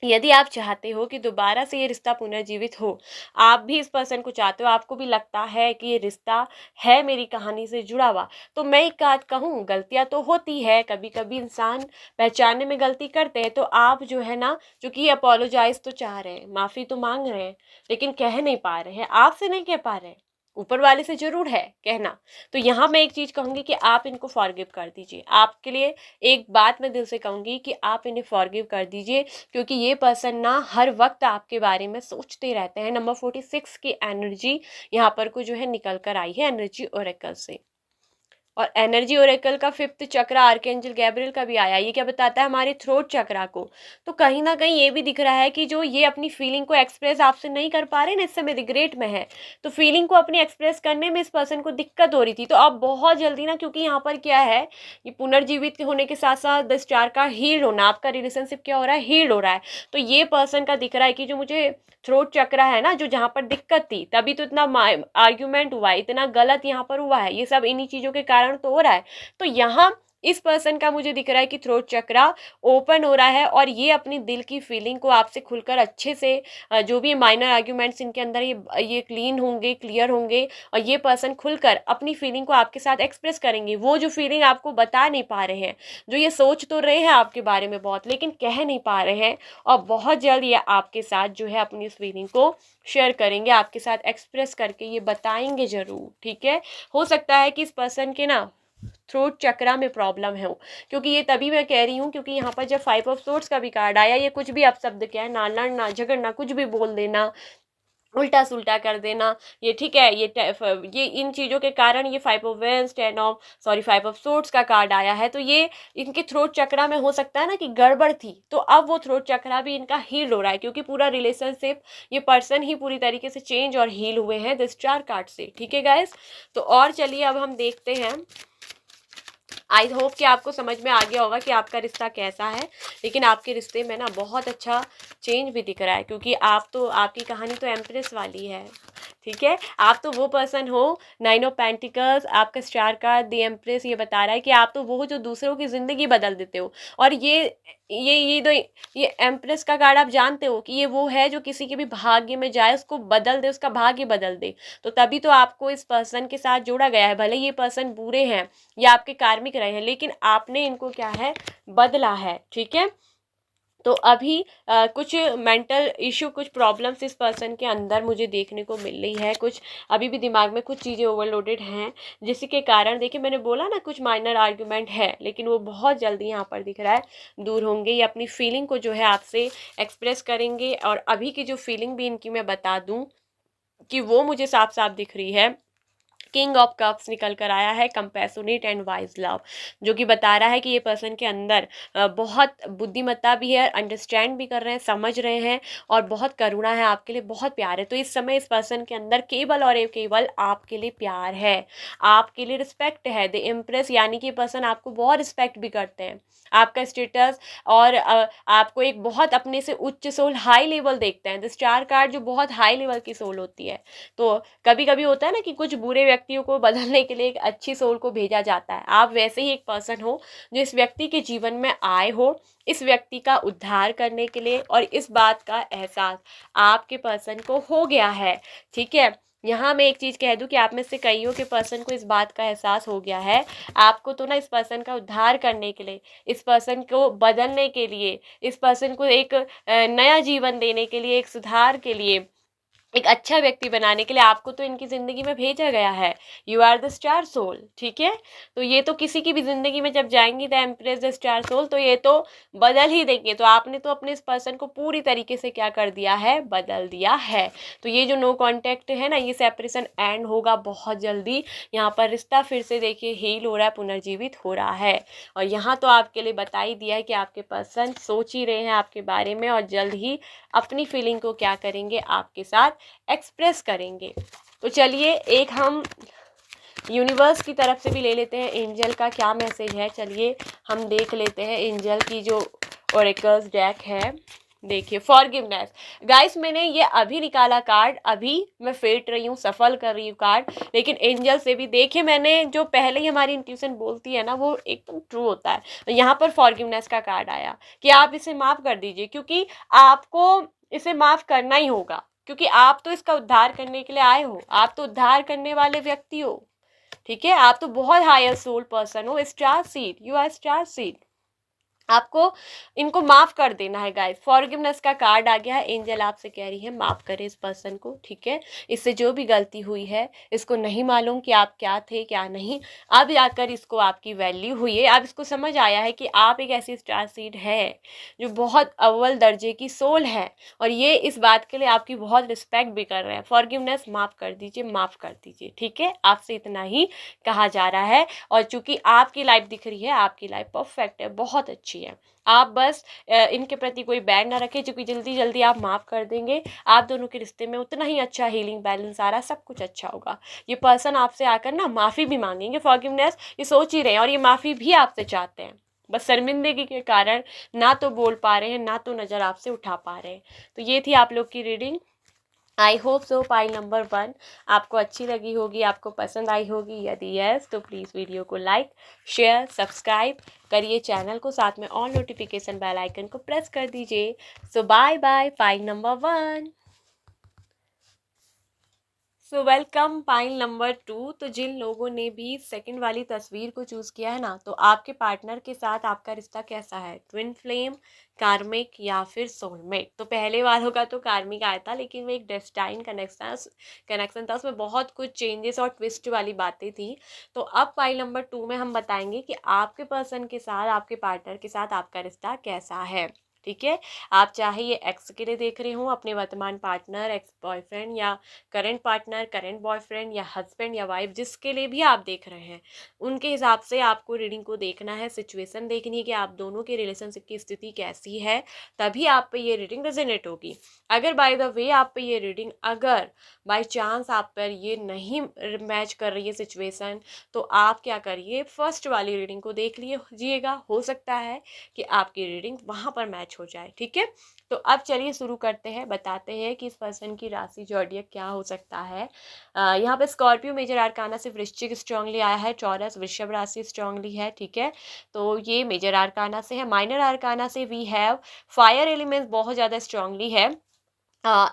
यदि आप चाहते हो कि दोबारा से ये रिश्ता पुनर्जीवित हो, आप भी इस पर्सन को चाहते हो, आपको भी लगता है कि ये रिश्ता है मेरी कहानी से जुड़ा हुआ, तो मैं एक बात कहूँ, गलतियाँ तो होती है, कभी कभी इंसान पहचानने में गलती करते हैं। तो आप जो है ना, चूंकि अपोलोजाइज तो चाह रहे हैं, माफ़ी तो मांग रहे हैं, लेकिन कह नहीं पा रहे हैं, आपसे नहीं कह पा रहे हैं, ऊपर वाले से जरूर है कहना। तो यहाँ मैं एक चीज़ कहूँगी कि आप इनको फॉरगिव कर दीजिए। आपके लिए एक बात मैं दिल से कहूँगी कि आप इन्हें फॉरगिव कर दीजिए, क्योंकि ये पर्सन ना हर वक्त आपके बारे में सोचते रहते हैं। नंबर 46 की एनर्जी यहाँ पर को जो है निकल कर आई है एनर्जी ओरेकल से, और एनर्जी ओरेकल का 5th चक्र आर्कएंजल गैब्रियल का भी आया। ये क्या बताता है, हमारे थ्रोट चक्रा को। तो कहीं ना कहीं ये भी दिख रहा है कि जो ये अपनी फीलिंग को एक्सप्रेस आपसे नहीं कर पा रहे ना, इस समय रिग्रेट में है, तो फीलिंग को अपनी एक्सप्रेस करने में इस पर्सन को दिक्कत हो रही थी। तो अब बहुत जल्दी ना, क्योंकि यहाँ पर क्या है, ये पुनर्जीवित होने के साथ साथ द स्टार का हील होना, आपका रिलेशनशिप क्या हो रहा है, हील हो रहा है। तो ये पर्सन का दिख रहा है कि जो मुझे थ्रोट चक्रा है ना, जो जहाँ पर दिक्कत थी, तभी तो इतना आर्ग्यूमेंट हुआ है, इतना गलत यहाँ पर हुआ है, ये सब इन्हीं चीज़ों के कारण तो हो रहा है। तो यहाँ इस पर्सन का मुझे दिख रहा है कि थ्रोट चक्रा ओपन हो रहा है और ये अपनी दिल की फीलिंग को आपसे खुलकर अच्छे से जो भी माइनर आर्ग्यूमेंट्स इनके अंदर ये क्लीन होंगे, क्लियर होंगे और ये पर्सन खुलकर अपनी फीलिंग को आपके साथ एक्सप्रेस करेंगे। वो जो फीलिंग आपको बता नहीं पा रहे हैं, जो ये सोच तो रहे हैं आपके बारे में बहुत, लेकिन कह नहीं पा रहे हैं, और बहुत जल्द ये आपके साथ जो है अपनी इस फीलिंग को शेयर करेंगे, आपके साथ एक्सप्रेस करके ये बताएंगे ज़रूर। ठीक है, हो सकता है कि इस पर्सन के ना थ्रोट चक्रा में प्रॉब्लम है, क्योंकि ये तभी मैं कह रही हूँ क्योंकि यहाँ पर जब 5 ऑफ सोर्ड्स का भी कार्ड आया, ये कुछ भी अपशब्द क्या है, ना लड़ना झगड़ना, कुछ भी बोल देना, उल्टा सुल्टा कर देना, ये ठीक है, ये इन चीज़ों के कारण ये 5 ऑफ वेंस 5 ऑफ सोर्ड्स का कार्ड आया है। तो ये इनके थ्रोट चक्रा में हो सकता है ना कि गड़बड़ थी, तो अब वो थ्रोट चक्रा भी इनका हील हो रहा है, क्योंकि पूरा रिलेशनशिप ये पर्सन ही पूरी तरीके से चेंज और हील हुए हैं द स्टार कार्ड से। ठीक है गाइस, तो और चलिए अब हम देखते हैं। आई होप कि आपको समझ में आ गया होगा कि आपका रिश्ता कैसा है, लेकिन आपके रिश्ते में ना बहुत अच्छा चेंज भी दिख रहा है, क्योंकि आपकी कहानी तो एम्प्रेस वाली है। ठीक है, आप तो वो पर्सन हो, 9 ऑफ पेंटिकल्स, आपका स्टार कार्ड द एम्प्रेस ये बता रहा है कि आप तो वो हो जो दूसरों की ज़िंदगी बदल देते हो। और ये एम्प्रेस का कार्ड आप जानते हो कि ये वो है जो किसी के भी भाग्य में जाए, उसको बदल दे, उसका भाग्य बदल दे। तो तभी तो आपको इस पर्सन के साथ जोड़ा गया है। भले ये पर्सन बुरे हैं या आपके कार्मिक रहे हैं, लेकिन आपने इनको क्या है, बदला है। ठीक है, तो अभी कुछ मेंटल इशू, कुछ प्रॉब्लम्स इस पर्सन के अंदर मुझे देखने को मिल रही है। कुछ अभी भी दिमाग में कुछ चीज़ें ओवरलोडेड हैं, जिसके कारण देखिए मैंने बोला ना कुछ माइनर आर्ग्यूमेंट है, लेकिन वो बहुत जल्दी यहाँ पर दिख रहा है दूर होंगे। ये अपनी फीलिंग को जो है आपसे एक्सप्रेस करेंगे। और अभी की जो फीलिंग भी इनकी मैं बता दूँ कि वो मुझे साफ साफ दिख रही है। किंग ऑफ कप्स निकल कर आया है, कंपैशनेट एंड वाइज लव, जो कि बता रहा है कि ये पर्सन के अंदर बहुत बुद्धिमत्ता भी है, अंडरस्टैंड भी कर रहे हैं, समझ रहे हैं, और बहुत करुणा है, आपके लिए बहुत प्यार है। तो इस समय इस पर्सन के अंदर केवल और केवल आपके लिए प्यार है, आपके लिए रिस्पेक्ट है। द इम्प्रेस यानी कि पर्सन आपको बहुत रिस्पेक्ट भी करते हैं, आपका स्टेटस, और आपको एक बहुत अपने से उच्च सोल, हाई लेवल देखते हैं। द स्टार कार्ड जो बहुत हाई लेवल की सोल होती है। तो कभी कभी होता है ना कि कुछ बुरे व्यक्तियों को बदलने के लिए एक अच्छी सोल को भेजा जाता है। आप वैसे ही एक पर्सन हो जो इस व्यक्ति के जीवन में आए हो, इस व्यक्ति का उद्धार करने के लिए, और इस बात का एहसास आपके पर्सन को हो गया है। ठीक है, यहाँ मैं एक चीज़ कह दूं कि आप में से कईयों के पर्सन को इस बात का एहसास हो गया है। आपको तो ना इस पर्सन का उद्धार करने के लिए, इस पर्सन को बदलने के लिए, इस पर्सन को एक नया जीवन देने के लिए, एक सुधार के लिए, एक अच्छा व्यक्ति बनाने के लिए आपको तो इनकी ज़िंदगी में भेजा गया है। You are the star soul. ठीक है, तो ये तो किसी की भी ज़िंदगी में जब जाएंगी the empress the star soul, तो ये तो बदल ही देंगे। तो आपने तो अपने इस पर्सन को पूरी तरीके से क्या कर दिया है, बदल दिया है। तो ये जो नो कॉन्टैक्ट है ना, ये सेपरेशन एंड होगा बहुत जल्दी। यहाँ पर रिश्ता फिर से देखिए हील हो रहा है, पुनर्जीवित हो रहा है। और यहाँ तो आपके लिए बता ही दिया है कि आपके पर्सन सोच ही रहे हैं आपके बारे में, और जल्द ही अपनी फीलिंग को क्या करेंगे, आपके साथ एक्सप्रेस करेंगे। तो चलिए एक हम यूनिवर्स की तरफ से भी ले लेते हैं, एंजल का क्या मैसेज है। चलिए हम देख लेते हैं एंजल की जो ओरेकल्स डेक है। देखिए फॉरगिवनेस गाइस, मैंने ये अभी निकाला कार्ड, अभी मैं फेट रही हूँ, सफल कर रही हूँ कार्ड, लेकिन एंजल से भी देखिए मैंने जो पहले ही हमारी इंट्यूशन बोलती है ना, वो एकदम ट्रू होता है। तो यहाँ पर फॉरगिवनेस का कार्ड आया कि आप इसे माफ़ कर दीजिए, क्योंकि आपको इसे माफ़ करना ही होगा, क्योंकि आप तो इसका उद्धार करने के लिए आए हो, आप तो उद्धार करने वाले व्यक्ति हो। ठीक है, आप तो बहुत हायर सोल पर्सन हो, star seed, you are star seed. आपको इनको माफ़ कर देना है गाइस। फॉरगिवनेस का कार्ड आ गया है, एंजल आपसे कह रही है माफ़ करें इस पर्सन को। ठीक है, इससे जो भी गलती हुई है, इसको नहीं मालूम कि आप क्या थे क्या नहीं, अब जाकर इसको आपकी वैल्यू हुई है, अब इसको समझ आया है कि आप एक ऐसी स्टार सीड है जो बहुत अव्वल दर्जे की सोल है, और ये इस बात के लिए आपकी बहुत रिस्पेक्ट भी कर रहे हैं। फॉरगिवनेस, माफ़ कर दीजिए, माफ़ कर दीजिए। ठीक है, आपसे इतना ही कहा जा रहा है। और चूंकि आपकी लाइफ दिख रही है, आपकी लाइफ परफेक्ट है, बहुत अच्छी है। आप बस इनके प्रति कोई बैड ना रखें, क्योंकि जल्दी जल्दी आप माफ़ कर देंगे, आप दोनों के रिश्ते में उतना ही अच्छा हीलिंग बैलेंस आ रहा है, सब कुछ अच्छा होगा। ये पर्सन आपसे आकर ना माफ़ी भी मांगेंगे। फॉरगिवनेस ये सोच ही रहे हैं, और ये माफ़ी भी आपसे चाहते हैं, बस शर्मिंदगी के कारण ना तो बोल पा रहे हैं, ना तो नज़र आपसे उठा पा रहे हैं। तो ये थी आप लोग की reading. I hope so pile number 1 आपको अच्छी लगी होगी, आपको पसंद आई होगी। यदि यस तो प्लीज़ वीडियो को लाइक शेयर सब्सक्राइब करिए चैनल को, साथ में ऑल नोटिफिकेशन बेल आइकन को प्रेस कर दीजिए। So bye bye pile number 1। So welcome pile number 2। तो जिन लोगों ने भी सेकंड वाली तस्वीर को चूज़ किया है ना, तो आपके पार्टनर के साथ आपका रिश्ता कैसा है, ट्विन फ्लेम, कार्मिक या फिर सोलमेट। तो पहले वालों का तो कार्मिक आया था, लेकिन वो एक डेस्टाइन कनेक्शन था, उसमें बहुत कुछ चेंजेस और ट्विस्ट वाली बातें थी। तो अब पाइल नंबर 2 में हम बताएंगे कि आपके पर्सन के साथ, आपके पार्टनर के साथ आपका रिश्ता कैसा है। ठीक है, आप चाहे ये एक्स के लिए देख रहे हो, अपने वर्तमान पार्टनर, एक्स बॉयफ्रेंड या करंट पार्टनर, करंट बॉयफ्रेंड या हस्बैंड या वाइफ, जिसके लिए भी आप देख रहे हैं, उनके हिसाब से आपको रीडिंग को देखना है, सिचुएशन देखनी है कि आप दोनों के रिलेशनशिप की स्थिति कैसी है, तभी आप पे ये रीडिंग रेजोनेट होगी। अगर बाय द वे आप पे ये रीडिंग, अगर बाय चांस आप पर ये नहीं मैच कर रही है सिचुएशन, तो आप क्या करिए, फर्स्ट वाली रीडिंग को देख लीजिएगा, हो सकता है कि आपकी रीडिंग वहाँ पर मैच हो जाए। ठीक है, तो अब चलिए शुरू करते हैं, बताते हैं कि इस पर्सन की राशि जॉडियक क्या हो सकता है। यहाँ पे स्कॉर्पियो मेजर आर्काना से वृश्चिक स्ट्रांगली आया है, टॉरस वृषभ राशि स्ट्रांगली है। ठीक है, तो ये मेजर आर्काना से है। माइनर आर्काना से वी हैव फायर एलिमेंट बहुत ज़्यादा स्ट्रांगली है।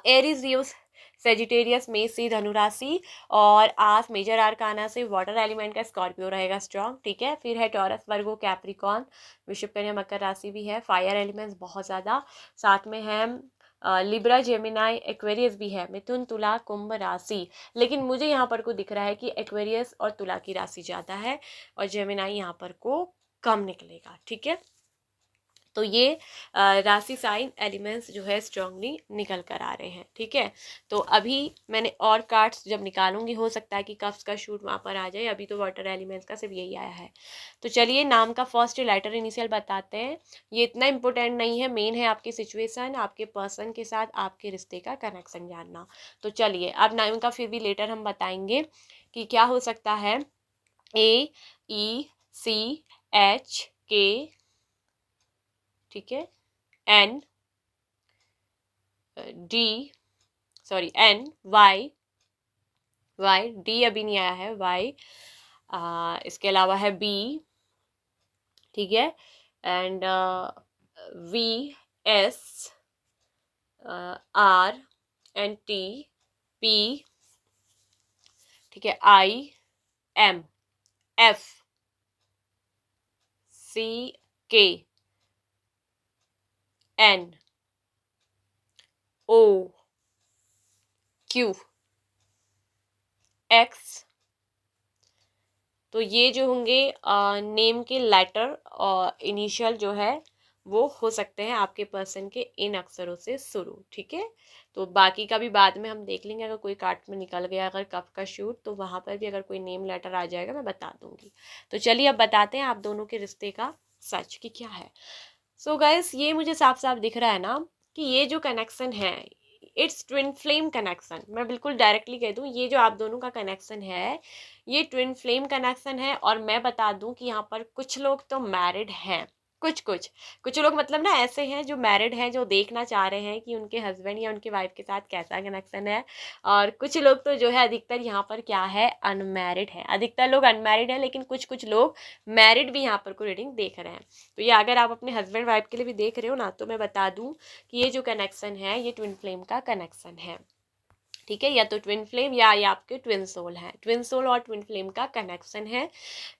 एरीज लियोस सेजिटेरियस में सी धनु राशि, और आस मेजर आर्काना से वाटर एलिमेंट का स्कॉर्पियो रहेगा स्ट्रांग। ठीक है, फिर है टॉरस वर्गो कैप्रिकॉन वृषभ कन्या मकर राशि भी है, फायर एलिमेंट्स बहुत ज़्यादा। साथ में है लिब्रा जेमिनाई एक्वेरियस भी है, मिथुन तुला कुंभ राशि। लेकिन मुझे यहाँ पर को दिख रहा है कि एक्वेरियस और तुला की राशि ज़्यादा है और जेमिनाई यहाँ पर को कम निकलेगा। ठीक है, तो ये राशि साइन एलिमेंट्स जो है स्ट्रांगली निकल कर आ रहे हैं। ठीक है, तो अभी मैंने और कार्ड्स जब निकालूंगी, हो सकता है कि कफ्स का शूट वहाँ पर आ जाए, अभी तो वाटर एलिमेंट्स का सिर्फ यही आया है। तो चलिए नाम का फर्स्ट लेटर इनिशियल बताते हैं, ये इतना इंपॉर्टेंट नहीं है, मेन है आपकी सिचुएशन, आपके पर्सन के साथ आपके रिश्ते का कनेक्शन जानना। तो चलिए अब नाम का फिर भी लेटर हम बताएंगे कि क्या हो सकता है। AECH K, ठीक है, NY, डी अभी नहीं आया है, वाई, इसके अलावा है बी, ठीक है, एंड VS, RNT, P, ठीक है, IMFCKNOQ, तो ये जो होंगे नेम के लेटर और इनिशियल जो है वो हो सकते हैं आपके पर्सन के इन अक्षरों से शुरू। ठीक है, तो बाकी का भी बाद में हम देख लेंगे, अगर कोई कार्ड में निकल गया, अगर कफ का शूट, तो वहाँ पर भी अगर कोई नेम लेटर आ जाएगा मैं बता दूंगी। तो चलिए अब बताते हैं आप दोनों के रिश्ते का सच कि क्या है। सो गाइस, ये मुझे साफ साफ दिख रहा है ना कि ये जो कनेक्शन है, इट्स ट्विन फ्लेम कनेक्शन। मैं बिल्कुल डायरेक्टली कह दूं, ये जो आप दोनों का कनेक्शन है ये ट्विन फ्लेम कनेक्शन है। और मैं बता दूं कि यहाँ पर कुछ लोग तो मैरिड हैं, कुछ कुछ कुछ लोग मतलब ना ऐसे हैं जो मैरिड हैं, जो देखना चाह रहे हैं कि उनके हस्बैंड या उनके वाइफ के साथ कैसा कनेक्शन है। और कुछ लोग तो जो है अधिकतर यहाँ पर क्या है, अनमैरिड है। अधिकतर लोग अनमैरिड हैं, लेकिन कुछ कुछ लोग मैरिड भी यहाँ पर को रीडिंग देख रहे हैं। तो ये अगर आप अपने हस्बैंड वाइफ के लिए भी देख रहे हो ना, तो मैं बता दूं कि ये जो कनेक्शन है ये ट्विन फ्लेम का कनेक्शन है। ठीक है, या तो ट्विन फ्लेम या ये आपके ट्विन सोल है, ट्विन सोल और ट्विन फ्लेम का कनेक्शन है।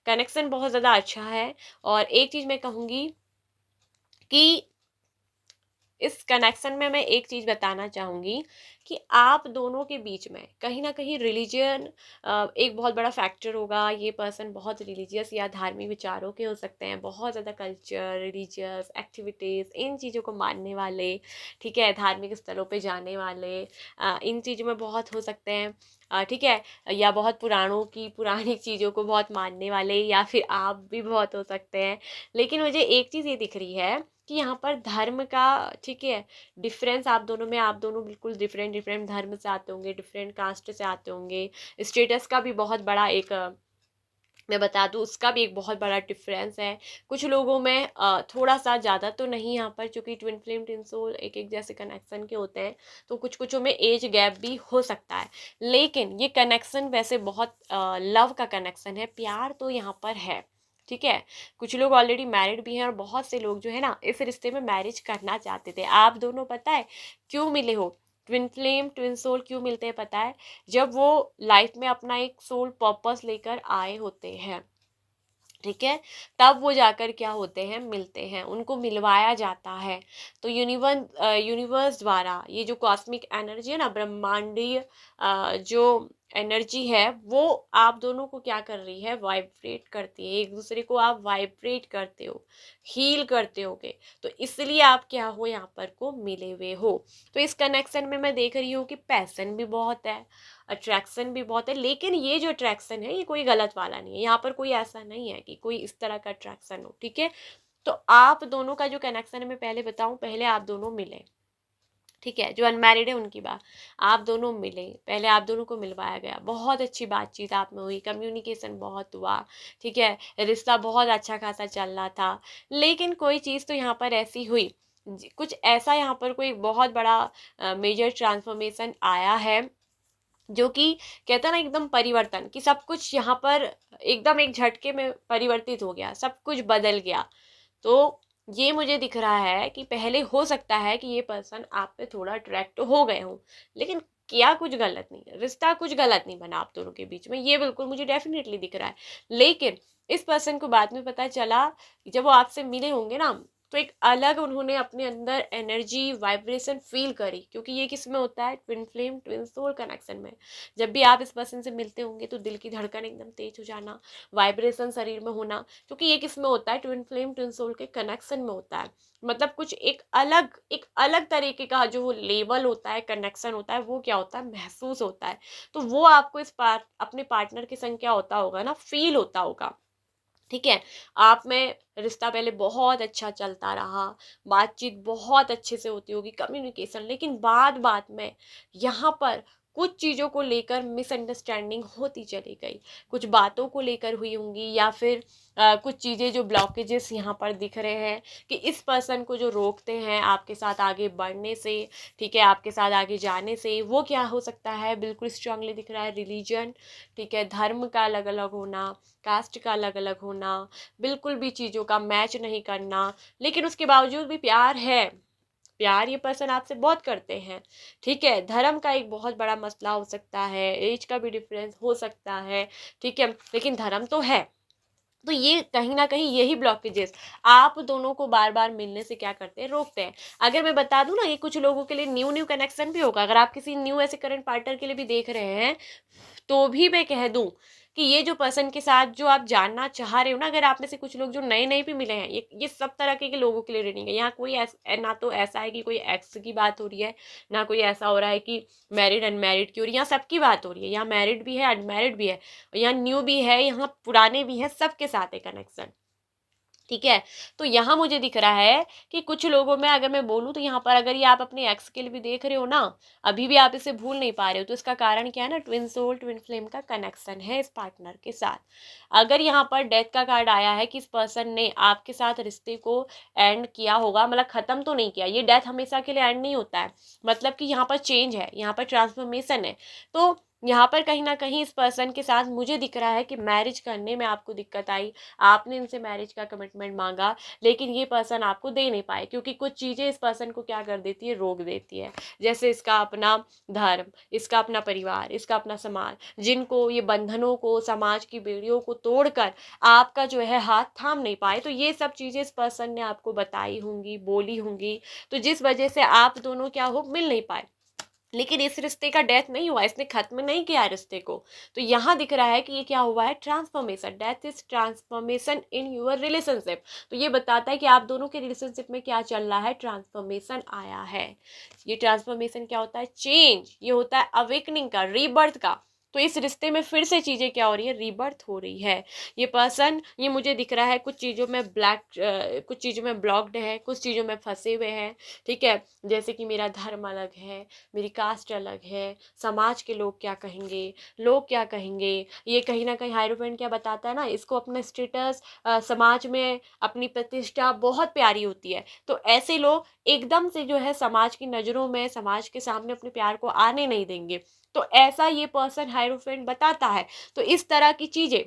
कनेक्शन बहुत ज़्यादा अच्छा है। और एक चीज़ मैं कहूँगी कि इस कनेक्शन में मैं एक चीज़ बताना चाहूँगी कि आप दोनों के बीच में कहीं ना कहीं रिलीजन एक बहुत बड़ा फैक्टर होगा। ये पर्सन बहुत रिलीजियस या धार्मिक विचारों के हो सकते हैं, बहुत ज़्यादा कल्चर, रिलीजियस एक्टिविटीज़, इन चीज़ों को मानने वाले, ठीक है, धार्मिक स्थलों पे जाने वाले, इन चीज़ों में बहुत हो सकते हैं। ठीक है, या बहुत पुराणों की पुरानी चीज़ों को बहुत मानने वाले, या फिर आप भी बहुत हो सकते हैं। लेकिन मुझे एक चीज़ ये दिख रही है कि यहाँ पर धर्म का, ठीक है, डिफरेंस आप दोनों में, आप दोनों बिल्कुल डिफरेंट डिफरेंट धर्म से आते होंगे, डिफरेंट कास्ट से आते होंगे, स्टेटस का भी बहुत बड़ा एक मैं बता दूँ उसका भी एक बहुत बड़ा डिफरेंस है। कुछ लोगों में थोड़ा सा ज़्यादा तो नहीं यहाँ पर, चूँकि ट्विन फ्लेम ट्विन सोल एक एक जैसे कनेक्शन के होते हैं, तो कुछ कुछों में एज गैप भी हो सकता है, लेकिन ये कनेक्शन वैसे बहुत लव का कनेक्शन है, प्यार तो यहाँ पर है। ठीक है, कुछ लोग ऑलरेडी मैरिड भी हैं और बहुत से लोग जो है ना इस रिश्ते में मैरिज करना चाहते थे। आप दोनों पता है क्यों मिले हो, ट्विन फ्लेम ट्विन सोल क्यों मिलते हैं पता है, जब वो लाइफ में अपना एक सोल पर्पस लेकर आए होते हैं, ठीक है, तब वो जाकर क्या होते हैं, मिलते हैं, उनको मिलवाया जाता है। तो यूनिवर्स द्वारा ये जो कॉस्मिक एनर्जी है ना, ब्रह्मांडीय जो एनर्जी है, वो आप दोनों को क्या कर रही है, वाइब्रेट करती है, एक दूसरे को आप वाइब्रेट करते हो, हील करते होगे, तो इसलिए आप क्या हो, यहाँ पर को मिले हुए हो। तो इस कनेक्शन में मैं देख रही हूँ कि पैसन भी बहुत है, अट्रैक्शन भी बहुत है, लेकिन ये जो अट्रैक्शन है ये कोई गलत वाला नहीं है, यहाँ पर कोई ऐसा नहीं है कि कोई इस तरह का अट्रैक्शन हो। ठीक है, तो आप दोनों का जो कनेक्शन है, मैं पहले बताऊं, पहले आप दोनों मिले, ठीक है, जो अनमैरिड है उनकी बात, आप दोनों मिले, पहले आप दोनों को मिलवाया गया, बहुत अच्छी बातचीत आप में हुई, कम्युनिकेशन बहुत हुआ, ठीक है, रिश्ता बहुत अच्छा खासा चल रहा था, लेकिन कोई चीज़ तो यहाँ पर ऐसी हुई, कुछ ऐसा यहाँ पर कोई बहुत बड़ा मेजर ट्रांसफॉर्मेशन आया है, जो कि कहता है ना एकदम परिवर्तन, कि सब कुछ यहाँ पर एकदम एक झटके में परिवर्तित हो गया, सब कुछ बदल गया। तो ये मुझे दिख रहा है कि पहले हो सकता है कि ये पर्सन आप पे थोड़ा अट्रैक्ट हो गए हों, लेकिन किया कुछ गलत नहीं, रिश्ता कुछ गलत नहीं बना आप दोनों के बीच में, ये बिल्कुल मुझे डेफिनेटली दिख रहा है। लेकिन इस पर्सन को बाद में पता चला, जब वो आपसे मिले होंगे ना, तो एक अलग उन्होंने अपने अंदर एनर्जी वाइब्रेशन फील करी, क्योंकि ये किस में होता है, twin flame twin soul connection में। जब भी आप इस पर्सन से मिलते होंगे तो दिल की धड़कन एकदम तेज हो जाना, वाइब्रेशन शरीर में होना, क्योंकि ये किस में होता है, ट्विन फ्लेम ट्विन सोल के कनेक्शन में होता है। मतलब कुछ एक अलग तरीके का जो लेवल होता है, कनेक्शन होता है, वो क्या होता है, महसूस होता है। तो वो आपको अपने पार्टनर के संग क्या होता होगा ना, फील होता होगा। ठीक है, आप में रिश्ता पहले बहुत अच्छा चलता रहा, बातचीत बहुत अच्छे से होती होगी, कम्युनिकेशन, लेकिन बाद में यहाँ पर कुछ चीज़ों को लेकर मिसअंडरस्टैंडिंग होती चली गई, कुछ बातों को लेकर हुई होंगी, या फिर कुछ चीज़ें जो ब्लॉकेजेस यहाँ पर दिख रहे हैं, कि इस पर्सन को जो रोकते हैं आपके साथ आगे बढ़ने से, ठीक है, आपके साथ आगे जाने से, वो क्या हो सकता है, बिल्कुल स्ट्रांगली दिख रहा है, रिलीजन, ठीक है, धर्म का अलग अलग होना, कास्ट का अलग अलग होना, बिल्कुल भी चीज़ों का मैच नहीं करना, लेकिन उसके बावजूद भी प्यार है, प्यार ये पर्सन आपसे बहुत करते हैं। ठीक है, धर्म का एक बहुत बड़ा मसला हो सकता है, एज का भी डिफरेंस हो सकता है, ठीक है, लेकिन धर्म तो है। तो ये कहीं ना कहीं यही ब्लॉकेजेस आप दोनों को बार बार मिलने से क्या करते हैं, रोकते हैं। अगर मैं बता दूं ना, ये कुछ लोगों के लिए न्यू न्यू कनेक्शन भी होगा, अगर आप किसी न्यू ऐसे करंट पार्टनर के लिए भी देख रहे हैं, तो भी मैं कह दूं कि ये जो पर्सन के साथ जो आप जानना चाह रहे हो ना, अगर आप में से कुछ लोग जो नए नए भी मिले हैं, ये सब तरह के लोगों के लिए रीडिंग है। यहाँ कोई ना तो ऐसा है कि कोई एक्स की बात हो रही है, ना कोई ऐसा हो रहा है कि मैरिड अनमैरिड की हो रही है, यहाँ सबकी बात हो रही है, यहाँ मैरिड भी है, अनमैरिड भी है, यहाँ न्यू भी है, यहाँ पुराने भी हैं, सबके साथ है कनेक्शन। ठीक है, तो यहाँ मुझे दिख रहा है कि कुछ लोगों में, अगर मैं बोलूँ तो यहाँ पर अगर ये आप अपने एक्स के लिए भी देख रहे हो ना, अभी भी आप इसे भूल नहीं पा रहे हो, तो इसका कारण क्या है ना, ट्विन सोल ट्विन फ्लेम का कनेक्शन है इस पार्टनर के साथ। अगर यहाँ पर डेथ का कार्ड आया है कि इस पर्सन ने आपके साथ रिश्ते को एंड किया होगा, मतलब खत्म तो नहीं किया, ये डेथ हमेशा के लिए एंड नहीं होता है, मतलब कि यहाँ पर चेंज है, यहाँ पर ट्रांसफॉर्मेशन है। तो यहाँ पर कहीं ना कहीं इस पर्सन के साथ मुझे दिख रहा है कि मैरिज करने में आपको दिक्कत आई, आपने इनसे मैरिज का कमिटमेंट मांगा, लेकिन ये पर्सन आपको दे नहीं पाए, क्योंकि कुछ चीज़ें इस पर्सन को क्या कर देती है, रोक देती है, जैसे इसका अपना धर्म, इसका अपना परिवार, इसका अपना समाज, जिनको ये बंधनों को, समाज की बेड़ियों को तोड़कर आपका जो है हाथ थाम नहीं पाए, तो ये सब चीज़ें इस पर्सन ने आपको बताई होंगी, बोली होंगी, तो जिस वजह से आप दोनों क्या हो, मिल नहीं पाए। लेकिन इस रिश्ते का डेथ नहीं हुआ, इसने खत्म नहीं किया रिश्ते को। तो यहाँ दिख रहा है कि ये क्या हुआ है, transformation, death is transformation in your relationship. तो ये बताता है कि आप दोनों के रिलेशनशिप में क्या चल रहा है, ट्रांसफॉर्मेशन आया है। ये ट्रांसफॉर्मेशन क्या होता है, चेंज, ये होता है अवेकनिंग का, रीबर्थ का। तो इस रिश्ते में फिर से चीज़ें क्या हो रही है, रीबर्थ हो रही है। ये पर्सन, ये मुझे दिख रहा है कुछ चीज़ों में कुछ चीज़ों में ब्लॉक्ड है, कुछ चीज़ों में फंसे हुए हैं, ठीक है। जैसे कि मेरा धर्म अलग है, मेरी कास्ट अलग है, समाज के लोग क्या कहेंगे, लोग क्या कहेंगे। ये कहीं ना कहीं हाइरोफेंट क्या बताता है ना, इसको अपना स्टेटस, समाज में अपनी प्रतिष्ठा बहुत प्यारी होती है, तो ऐसे लोग एकदम से जो है समाज की नज़रों में, समाज के सामने अपने प्यार को आने नहीं देंगे। तो ऐसा ये पर्सन हायरोफेंट बताता है। तो इस तरह की चीज़ें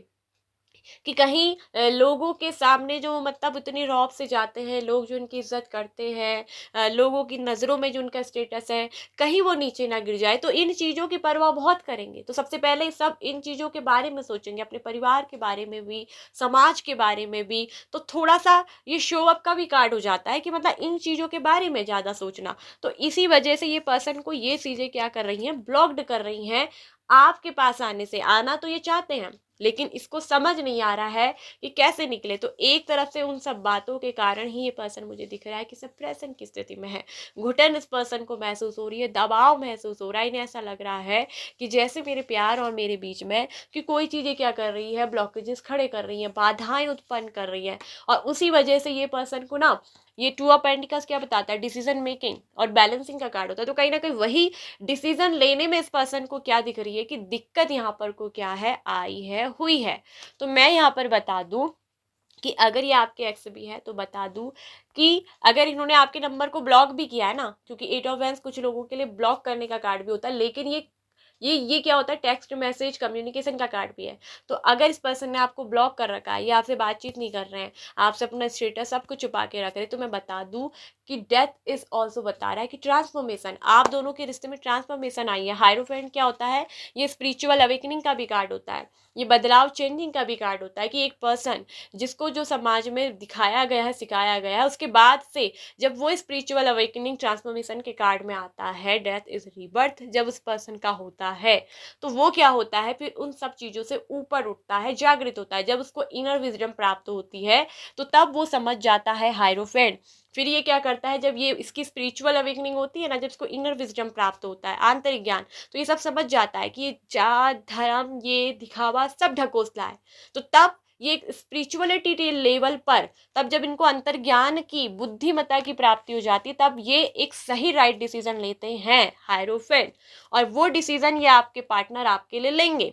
कि कहीं लोगों के सामने जो मतलब इतनी रौब से जाते हैं लोग, जो उनकी इज्जत करते हैं, लोगों की नज़रों में जो उनका स्टेटस है, कहीं वो नीचे ना गिर जाए। तो इन चीज़ों की परवाह बहुत करेंगे। तो सबसे पहले सब इन चीज़ों के बारे में सोचेंगे, अपने परिवार के बारे में भी, समाज के बारे में भी। तो थोड़ा सा ये शो अप का भी कार्ड हो जाता है कि मतलब इन चीज़ों के बारे में ज़्यादा सोचना। तो इसी वजह से ये पर्सन को ये चीज़ें क्या कर रही हैं, ब्लॉक्ड कर रही हैं आपके पास आने से। आना तो ये चाहते हैं, लेकिन इसको समझ नहीं आ रहा है कि कैसे निकले। तो एक तरफ से उन सब बातों के कारण ही ये पर्सन मुझे दिख रहा है कि सप्रेशन की स्थिति में है। घुटन इस पर्सन को महसूस हो रही है, दबाव महसूस हो रहा है। इन्हें ऐसा लग रहा है कि जैसे मेरे प्यार और मेरे बीच में कि कोई चीज़ें क्या कर रही है, ब्लॉकेजेस खड़े कर रही हैं, बाधाएं उत्पन्न कर रही हैं। और उसी वजह से ये पर्सन को ना, ये टू ऑफ पेंटिकल्स क्या बताता है, डिसीजन मेकिंग और बैलेंसिंग का कार्ड होता है। तो कहीं ना कहीं वही डिसीजन लेने में इस पर्सन को क्या दिख रही है कि दिक्कत यहाँ पर को क्या है, आई है, हुई है। तो मैं यहाँ पर बता दूं कि अगर ये आपके एक्स भी है तो बता दूं कि अगर इन्होंने आपके नंबर को ब्लॉक भी किया है ना, क्योंकि एट ऑफ वैंस कुछ लोगों के लिए ब्लॉक करने का कार्ड भी होता है, लेकिन ये क्या होता है, टेक्स्ट मैसेज कम्युनिकेशन का कार्ड भी है। तो अगर इस पर्सन ने आपको ब्लॉक कर रखा है, या आपसे बातचीत नहीं कर रहे हैं, आपसे अपना स्टेटस सब कुछ छुपा के रख रहे हैं, तो मैं बता दूं कि डेथ इज ऑल्सो बता रहा है कि ट्रांसफॉर्मेशन, आप दोनों के रिश्ते में ट्रांसफॉर्मेशन आई है। हायरोफेंट क्या होता है, ये स्पिरिचुअल अवेकनिंग का भी कार्ड होता है, ये बदलाव चेंजिंग का भी कार्ड होता है कि एक पर्सन जिसको जो समाज में दिखाया गया है, सिखाया गया है, उसके बाद से जब वो स्पिरिचुअल अवेकनिंग ट्रांसफॉर्मेशन के कार्ड में आता है, डेथ इज रीबर्थ जब उस पर्सन का होता है, तो वो क्या होता है, फिर उन सब चीज़ों से ऊपर उठता है, जागृत होता है। जब उसको इनर विजडम प्राप्त होती है, तो तब वो समझ जाता है हायरोफेंट। फिर ये क्या करता है, जब ये इसकी स्पिरिचुअल अवेकनिंग होती है ना, जब इसको इनर विजडम प्राप्त होता है, आंतरिक ज्ञान, तो ये सब समझ जाता है कि ये जात धर्म, ये दिखावा सब ढकोसला है। तो तब ये स्पिरिचुअलिटी लेवल पर, तब जब इनको अंतर्ज्ञान की, बुद्धिमत्ता की प्राप्ति हो जाती है, तब ये एक सही राइट डिसीजन लेते हैं हायरोफेंट। और वो डिसीजन ये आपके पार्टनर आपके लिए लेंगे,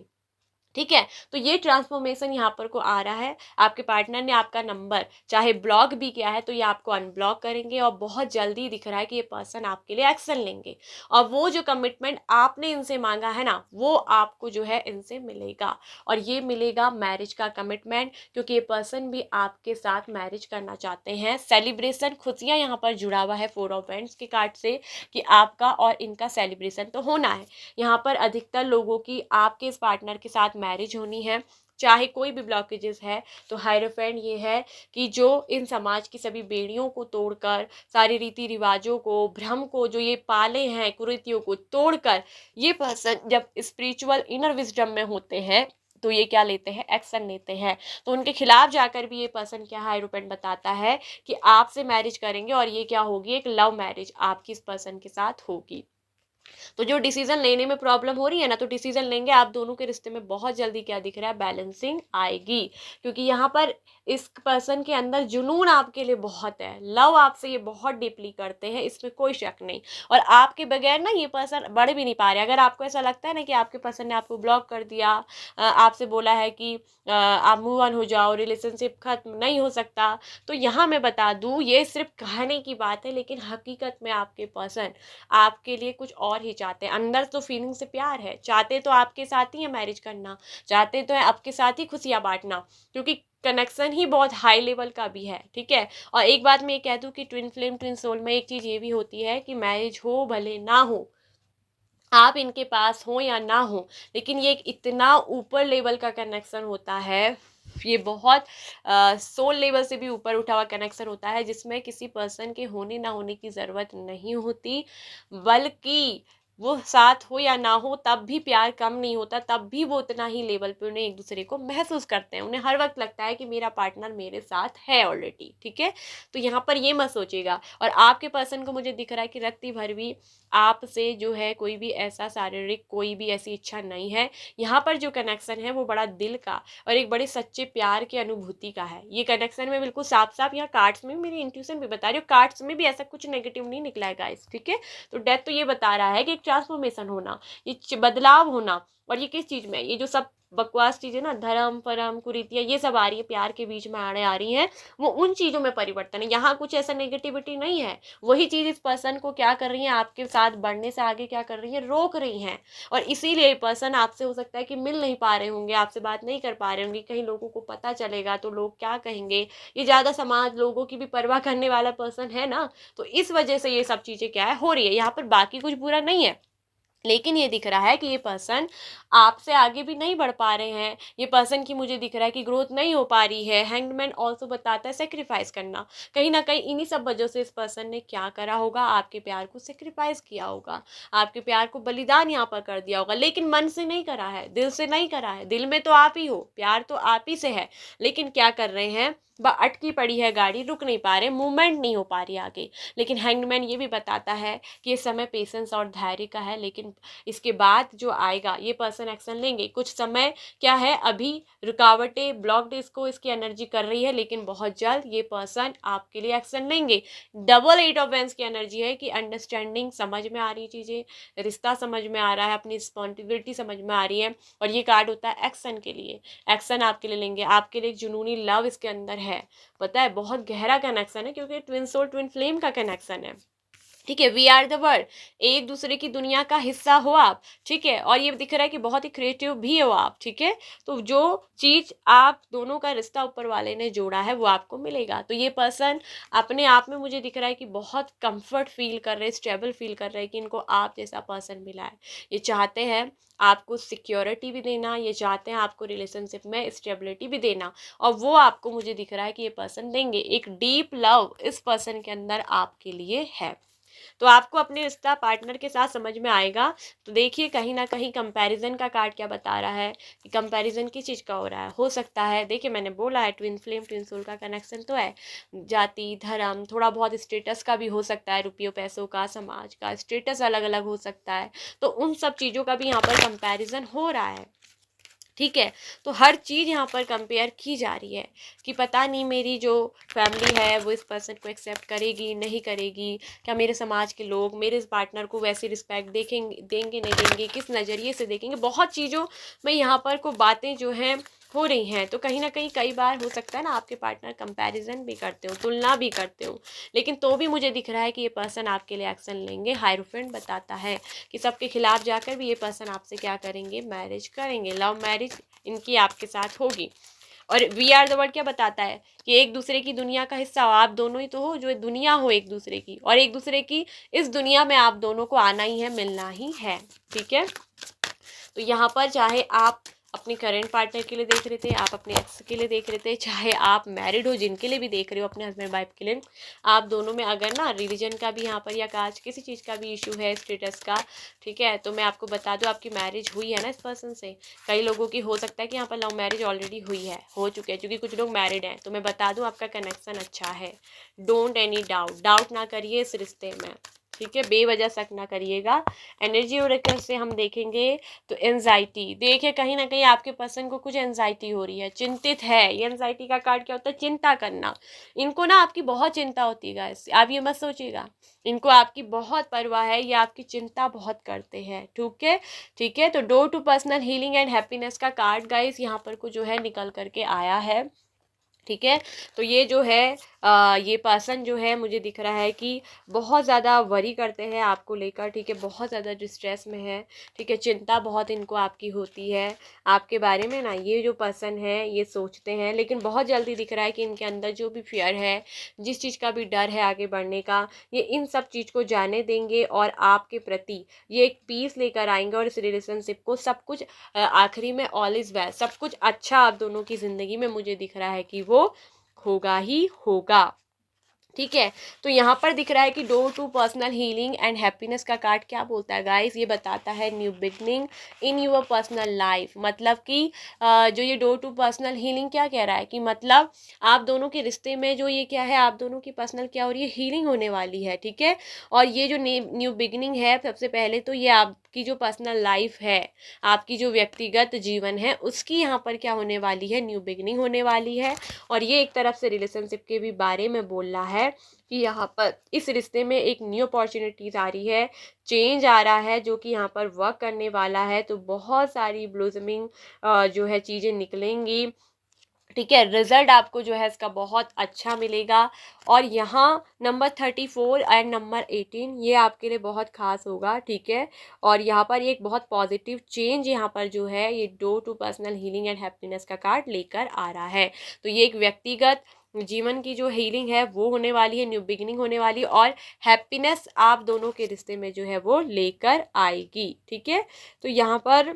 ठीक है। तो ये ट्रांसफॉर्मेशन यहाँ पर को आ रहा है। आपके पार्टनर ने आपका नंबर चाहे ब्लॉक भी किया है, तो ये आपको अनब्लॉक करेंगे, और बहुत जल्दी दिख रहा है कि ये पर्सन आपके लिए एक्शन लेंगे, और वो जो कमिटमेंट आपने इनसे मांगा है ना, वो आपको जो है इनसे मिलेगा। और ये मिलेगा मैरिज का कमिटमेंट, क्योंकि ये पर्सन भी आपके साथ मैरिज करना चाहते हैं। सेलिब्रेशन, खुशियाँ यहाँ पर जुड़ा हुआ है फोर ऑफ वैंड्स के कार्ड से, कि आपका और इनका सेलिब्रेशन तो होना है। यहाँ पर अधिकतर लोगों की आपके इस पार्टनर के साथ मैरिज होनी है, चाहे कोई भी ब्लॉकेजेस है। तो हायरोफेंट ये है कि जो इन समाज की सभी बेड़ियों को तोड़कर, सारे रीति रिवाजों को, भ्रम को, जो ये पाले हैं, कुरीतियों को तोड़कर, ये पर्सन जब स्पिरिचुअल इनर विजडम में होते हैं, तो ये क्या लेते हैं, एक्शन लेते हैं। तो उनके खिलाफ जाकर भी ये पर्सन क्या, हायरोफेंट बताता है कि आपसे मैरिज करेंगे, और ये क्या होगी, एक लव मैरिज आपकी इस पर्सन के साथ होगी। तो जो डिसीजन लेने में प्रॉब्लम हो रही है ना, तो डिसीजन लेंगे, आप दोनों के रिश्ते में बहुत जल्दी क्या दिख रहा है, बैलेंसिंग आएगी। क्योंकि यहाँ पर इस पर्सन के अंदर जुनून आपके लिए बहुत है, लव आपसे ये बहुत डीपली करते हैं, इसमें कोई शक नहीं। और आपके बगैर ना ये पर्सन बढ़ भी नहीं पा रहे। अगर आपको ऐसा लगता है ना कि आपके पर्सन ने आपको ब्लॉक कर दिया, आपसे बोला है कि आप मूव ऑन हो जाओ, रिलेशनशिप खत्म नहीं हो सकता, तो यहाँ मैं बता दूँ, ये सिर्फ कहने की बात है, लेकिन हकीकत में आपके पर्सन आपके लिए कुछ और ही चाहते हैं। अंदर तो फीलिंग से प्यार है, चाहते तो आपके साथ ही है मैरिज करना, चाहते तो है आपके साथ ही खुशियाँ बांटना, क्योंकि कनेक्शन ही बहुत हाई लेवल का भी है, ठीक है। और एक बात मैं ये कह दूं कि ट्विन फ्लेम ट्विन सोल में एक चीज़ ये भी होती है कि मैरिज हो भले ना हो, आप इनके पास हो या ना हो, लेकिन ये एक इतना ऊपर लेवल का कनेक्शन होता है, ये बहुत सोल लेवल से भी ऊपर उठा हुआ कनेक्शन होता है, जिसमें किसी पर्सन के होने ना होने की ज़रूरत नहीं होती, बल्कि वो साथ हो या ना हो तब भी प्यार कम नहीं होता, तब भी वो उतना ही लेवल पे उन्हें एक दूसरे को महसूस करते हैं। उन्हें हर वक्त लगता है कि मेरा पार्टनर मेरे साथ है ऑलरेडी, ठीक है। तो यहाँ पर ये मत सोचिएगा। और आपके पर्सन को मुझे दिख रहा है कि रत्ती भर भी आपसे जो है कोई भी ऐसा शारीरिक कोई भी ऐसी इच्छा नहीं है। यहाँ पर जो कनेक्शन है वो बड़ा दिल का और एक बड़े सच्चे प्यार की अनुभूति का है। ये कनेक्शन में बिल्कुल साफ साफ यहाँ कार्ड्स में मेरी इंट्यूशन भी बता रही हूँ, कार्ड्स में भी ऐसा कुछ नेगेटिव नहीं निकला है गाइस, ठीक है। तो डेथ तो ये बता रहा है कि एक ट्रांसफॉर्मेशन होना, ये बदलाव होना। और ये किस चीज में, ये जो सब बकवास चीजें ना, धर्म परम कुरीतियां ये सब आ रही है प्यार के बीच में आने आ रही हैं, वो उन चीजों में परिवर्तन है। यहाँ कुछ ऐसा नेगेटिविटी नहीं है। वही चीज इस पर्सन को क्या कर रही है, आपके साथ बढ़ने से आगे क्या कर रही है, रोक रही हैं। और इसीलिए पर्सन आपसे हो सकता है कि मिल नहीं पा रहे होंगे, आपसे बात नहीं कर पा रहे होंगे। कहीं लोगों को पता चलेगा तो लोग क्या कहेंगे, ये ज्यादा समाज लोगों की भी परवाह करने वाला पर्सन है ना। तो इस वजह से ये सब चीजें क्या है हो रही है। यहाँ पर बाकी कुछ बुरा नहीं है, लेकिन ये दिख रहा है कि ये पर्सन आपसे आगे भी नहीं बढ़ पा रहे हैं। ये पर्सन की मुझे दिख रहा है कि ग्रोथ नहीं हो पा रही है। हैंगमैन ऑल्सो बताता है सेक्रीफाइस करना। कहीं ना कहीं इन्हीं सब वजह से इस पर्सन ने क्या करा होगा, आपके प्यार को सेक्रीफाइस किया होगा, आपके प्यार को बलिदान यहाँ पर कर दिया होगा। लेकिन मन से नहीं करा है, दिल से नहीं करा है। दिल में तो आप ही हो, प्यार तो आप ही से है, लेकिन क्या कर रहे हैं, अटकी पड़ी है गाड़ी, रुक नहीं पा रहे, मूवमेंट नहीं हो पा रही आगे। लेकिन हैंगमैन ये भी बताता है कि ये समय पेशेंस और धैर्य का है, लेकिन इसके बाद जो आएगा ये पर्सन एक्शन लेंगे। कुछ समय क्या है, अभी रुकावटें ब्लॉक्ड इसको इसकी एनर्जी कर रही है, लेकिन बहुत जल्द ये पर्सन आपके लिए एक्शन लेंगे। डबल 8 ऑफ वेंस की एनर्जी है कि अंडरस्टैंडिंग, समझ में आ रही चीज़ें, रिश्ता समझ में आ रहा है, अपनी रिस्पॉन्सिबिलिटी समझ में आ रही है। और ये कार्ड होता है एक्शन के लिए, एक्शन आपके लिए लेंगे। आपके लिए एक जुनूनी लव इसके अंदर है, पता है, बहुत गहरा कनेक्शन है, क्योंकि ट्विन सोल ट्विन फ्लेम का कनेक्शन है, ठीक है। वी आर द वर्ल्ड, एक दूसरे की दुनिया का हिस्सा हो आप, ठीक है। और ये दिख रहा है कि बहुत ही क्रिएटिव भी हो आप, ठीक है। तो जो चीज आप दोनों का रिश्ता ऊपर वाले ने जोड़ा है वो आपको मिलेगा। तो ये पर्सन अपने आप में मुझे दिख रहा है कि बहुत कंफर्ट फील कर रहे, स्टेबल फील कर रहे हैं कि इनको आप जैसा पर्सन मिला है। ये चाहते हैं आपको सिक्योरिटी भी देना, ये चाहते हैं आपको रिलेशनशिप में स्टेबिलिटी भी देना, और वो आपको मुझे दिख रहा है कि ये पर्सन देंगे। एक डीप लव इस पर्सन के अंदर आपके लिए है। तो आपको अपने रिश्ता पार्टनर के साथ समझ में आएगा। तो देखिए कहीं ना कहीं कंपैरिजन का कार्ड क्या बता रहा है कि कंपैरिजन किस चीज़ का हो रहा है। हो सकता है, देखिए मैंने बोला है ट्विन फ्लेम ट्विन सोल का कनेक्शन तो है, जाति धर्म थोड़ा बहुत स्टेटस का भी हो सकता है, रुपयों पैसों का, समाज का स्टेटस अलग अलग हो सकता है। तो उन सब चीज़ों का भी यहाँ पर कंपैरिजन हो रहा है, ठीक है। तो हर चीज़ यहाँ पर कंपेयर की जा रही है कि पता नहीं मेरी जो फैमिली है वो इस पर्सन को एक्सेप्ट करेगी नहीं करेगी, क्या मेरे समाज के लोग मेरे इस पार्टनर को वैसी रिस्पेक्ट देंगे नहीं देंगे, किस नज़रिए से देखेंगे। बहुत चीज़ों में यहाँ पर को बातें जो हैं हो रही हैं। तो कहीं ना कहीं कई बार हो सकता है ना आपके पार्टनर कंपैरिजन भी करते हो, तुलना भी करते हो, लेकिन तो भी मुझे दिख रहा है कि ये पर्सन आपके लिए एक्शन लेंगे। हायरोफेंट बताता है कि सबके खिलाफ जाकर भी ये पर्सन आपसे क्या करेंगे, मैरिज करेंगे, लव मैरिज इनकी आपके साथ होगी। और वी आर द वर्ल्ड क्या बताता है कि एक दूसरे की दुनिया का हिस्सा हो, आप दोनों ही तो हो जो दुनिया हो एक दूसरे की, और एक दूसरे की इस दुनिया में आप दोनों को आना ही है, मिलना ही है, ठीक है। तो यहाँ पर चाहे आप अपने करेंट पार्टनर के लिए देख रहे थे, आप अपने एक्स के लिए देख रहे थे, चाहे आप मैरिड हो जिनके लिए भी देख रहे हो, अपने हस्बैंड वाइफ के लिए, आप दोनों में अगर ना रिलीजन का भी यहाँ पर या कास्ट किसी चीज़ का भी इशू है, स्टेटस का, ठीक है, तो मैं आपको बता दूँ आपकी मैरिज हुई है ना इस पर्सन से। कई लोगों की हो सकता है कि यहाँ पर लव मैरिज ऑलरेडी हुई है, हो चुके हैं, क्योंकि कुछ लोग मैरिड हैं। तो मैं बता दूँ आपका कनेक्शन अच्छा है। डोंट एनी डाउट ना करिए इस रिश्ते में, ठीक है, बेवजह शक ना करिएगा। एनर्जी ओरेकल से हम देखेंगे तो एंजाइटी, देखिए कहीं ना कहीं आपके पर्सन को कुछ एंजाइटी हो रही है, चिंतित है। ये एंजाइटी का कार्ड क्या होता है, चिंता करना। इनको ना आपकी बहुत चिंता होती है गाइस, आप ये मत सोचिएगा, इनको आपकी बहुत परवाह है, ये आपकी चिंता बहुत करते हैं, ठीक है, ठीक है। तो door to personal healing and happiness का कार्ड गाइस यहाँ पर को जो है निकल करके आया है, ठीक है। तो ये जो है ये पर्सन जो है मुझे दिख रहा है कि बहुत ज़्यादा वरी करते हैं आपको लेकर, ठीक है, बहुत ज़्यादा डिस्ट्रेस में है, ठीक है, चिंता बहुत इनको आपकी होती है आपके बारे में ना। ये जो पर्सन है ये सोचते हैं, लेकिन बहुत जल्दी दिख रहा है कि इनके अंदर जो भी फियर है, जिस चीज़ का भी डर है आगे बढ़ने का, ये इन सब चीज़ को जाने देंगे और आपके प्रति ये एक पीस लेकर आएंगे। और इस रिलेशनशिप को सब कुछ आखिरी में ऑल इज़ वेल, सब कुछ अच्छा आप दोनों की ज़िंदगी में मुझे दिख रहा है कि वो होगा ही होगा। ठीक है। तो यहाँ पर दिख रहा है कि door to personal healing and happiness का कार्ड क्या बोलता है गाइस, ये बताता है new beginning in your personal life. मतलब कि जो ये डोर टू पर्सनल हीलिंग क्या कह रहा है कि मतलब आप दोनों के रिश्ते में जो ये क्या है, आप दोनों की पर्सनल क्या हो रही है, हीलिंग होने वाली है। ठीक है। और ये जो न्यू बिगनिंग है, सबसे पहले तो ये आपकी जो पर्सनल लाइफ है, आपकी जो व्यक्तिगत जीवन है, उसकी यहाँ पर क्या होने वाली है, न्यू बिगनिंग होने वाली है। और ये एक तरफ से रिलेशनशिप के भी बारे में बोल रहा है कि यहाँ पर इस रिश्ते में एक न्यू अपॉर्चुनिटीज आ रही है, चेंज आ रहा है जो कि यहाँ पर वर्क करने वाला है। तो बहुत सारी ब्लूजमिंग जो है चीज़ें निकलेंगी। ठीक है। रिजल्ट आपको जो है इसका बहुत अच्छा मिलेगा। और यहाँ नंबर 34 एंड नंबर 18 ये आपके लिए बहुत खास होगा। ठीक है। और यहाँ पर एक बहुत पॉजिटिव चेंज यहाँ पर जो है ये door to personal healing and happiness का कार्ड लेकर आ रहा है। तो ये एक व्यक्तिगत जीवन की जो हीलिंग है वो होने वाली है, न्यू बिगिनिंग होने वाली है, और हैप्पीनेस आप दोनों के रिश्ते में जो है वो लेकर आएगी। ठीक है। तो यहाँ पर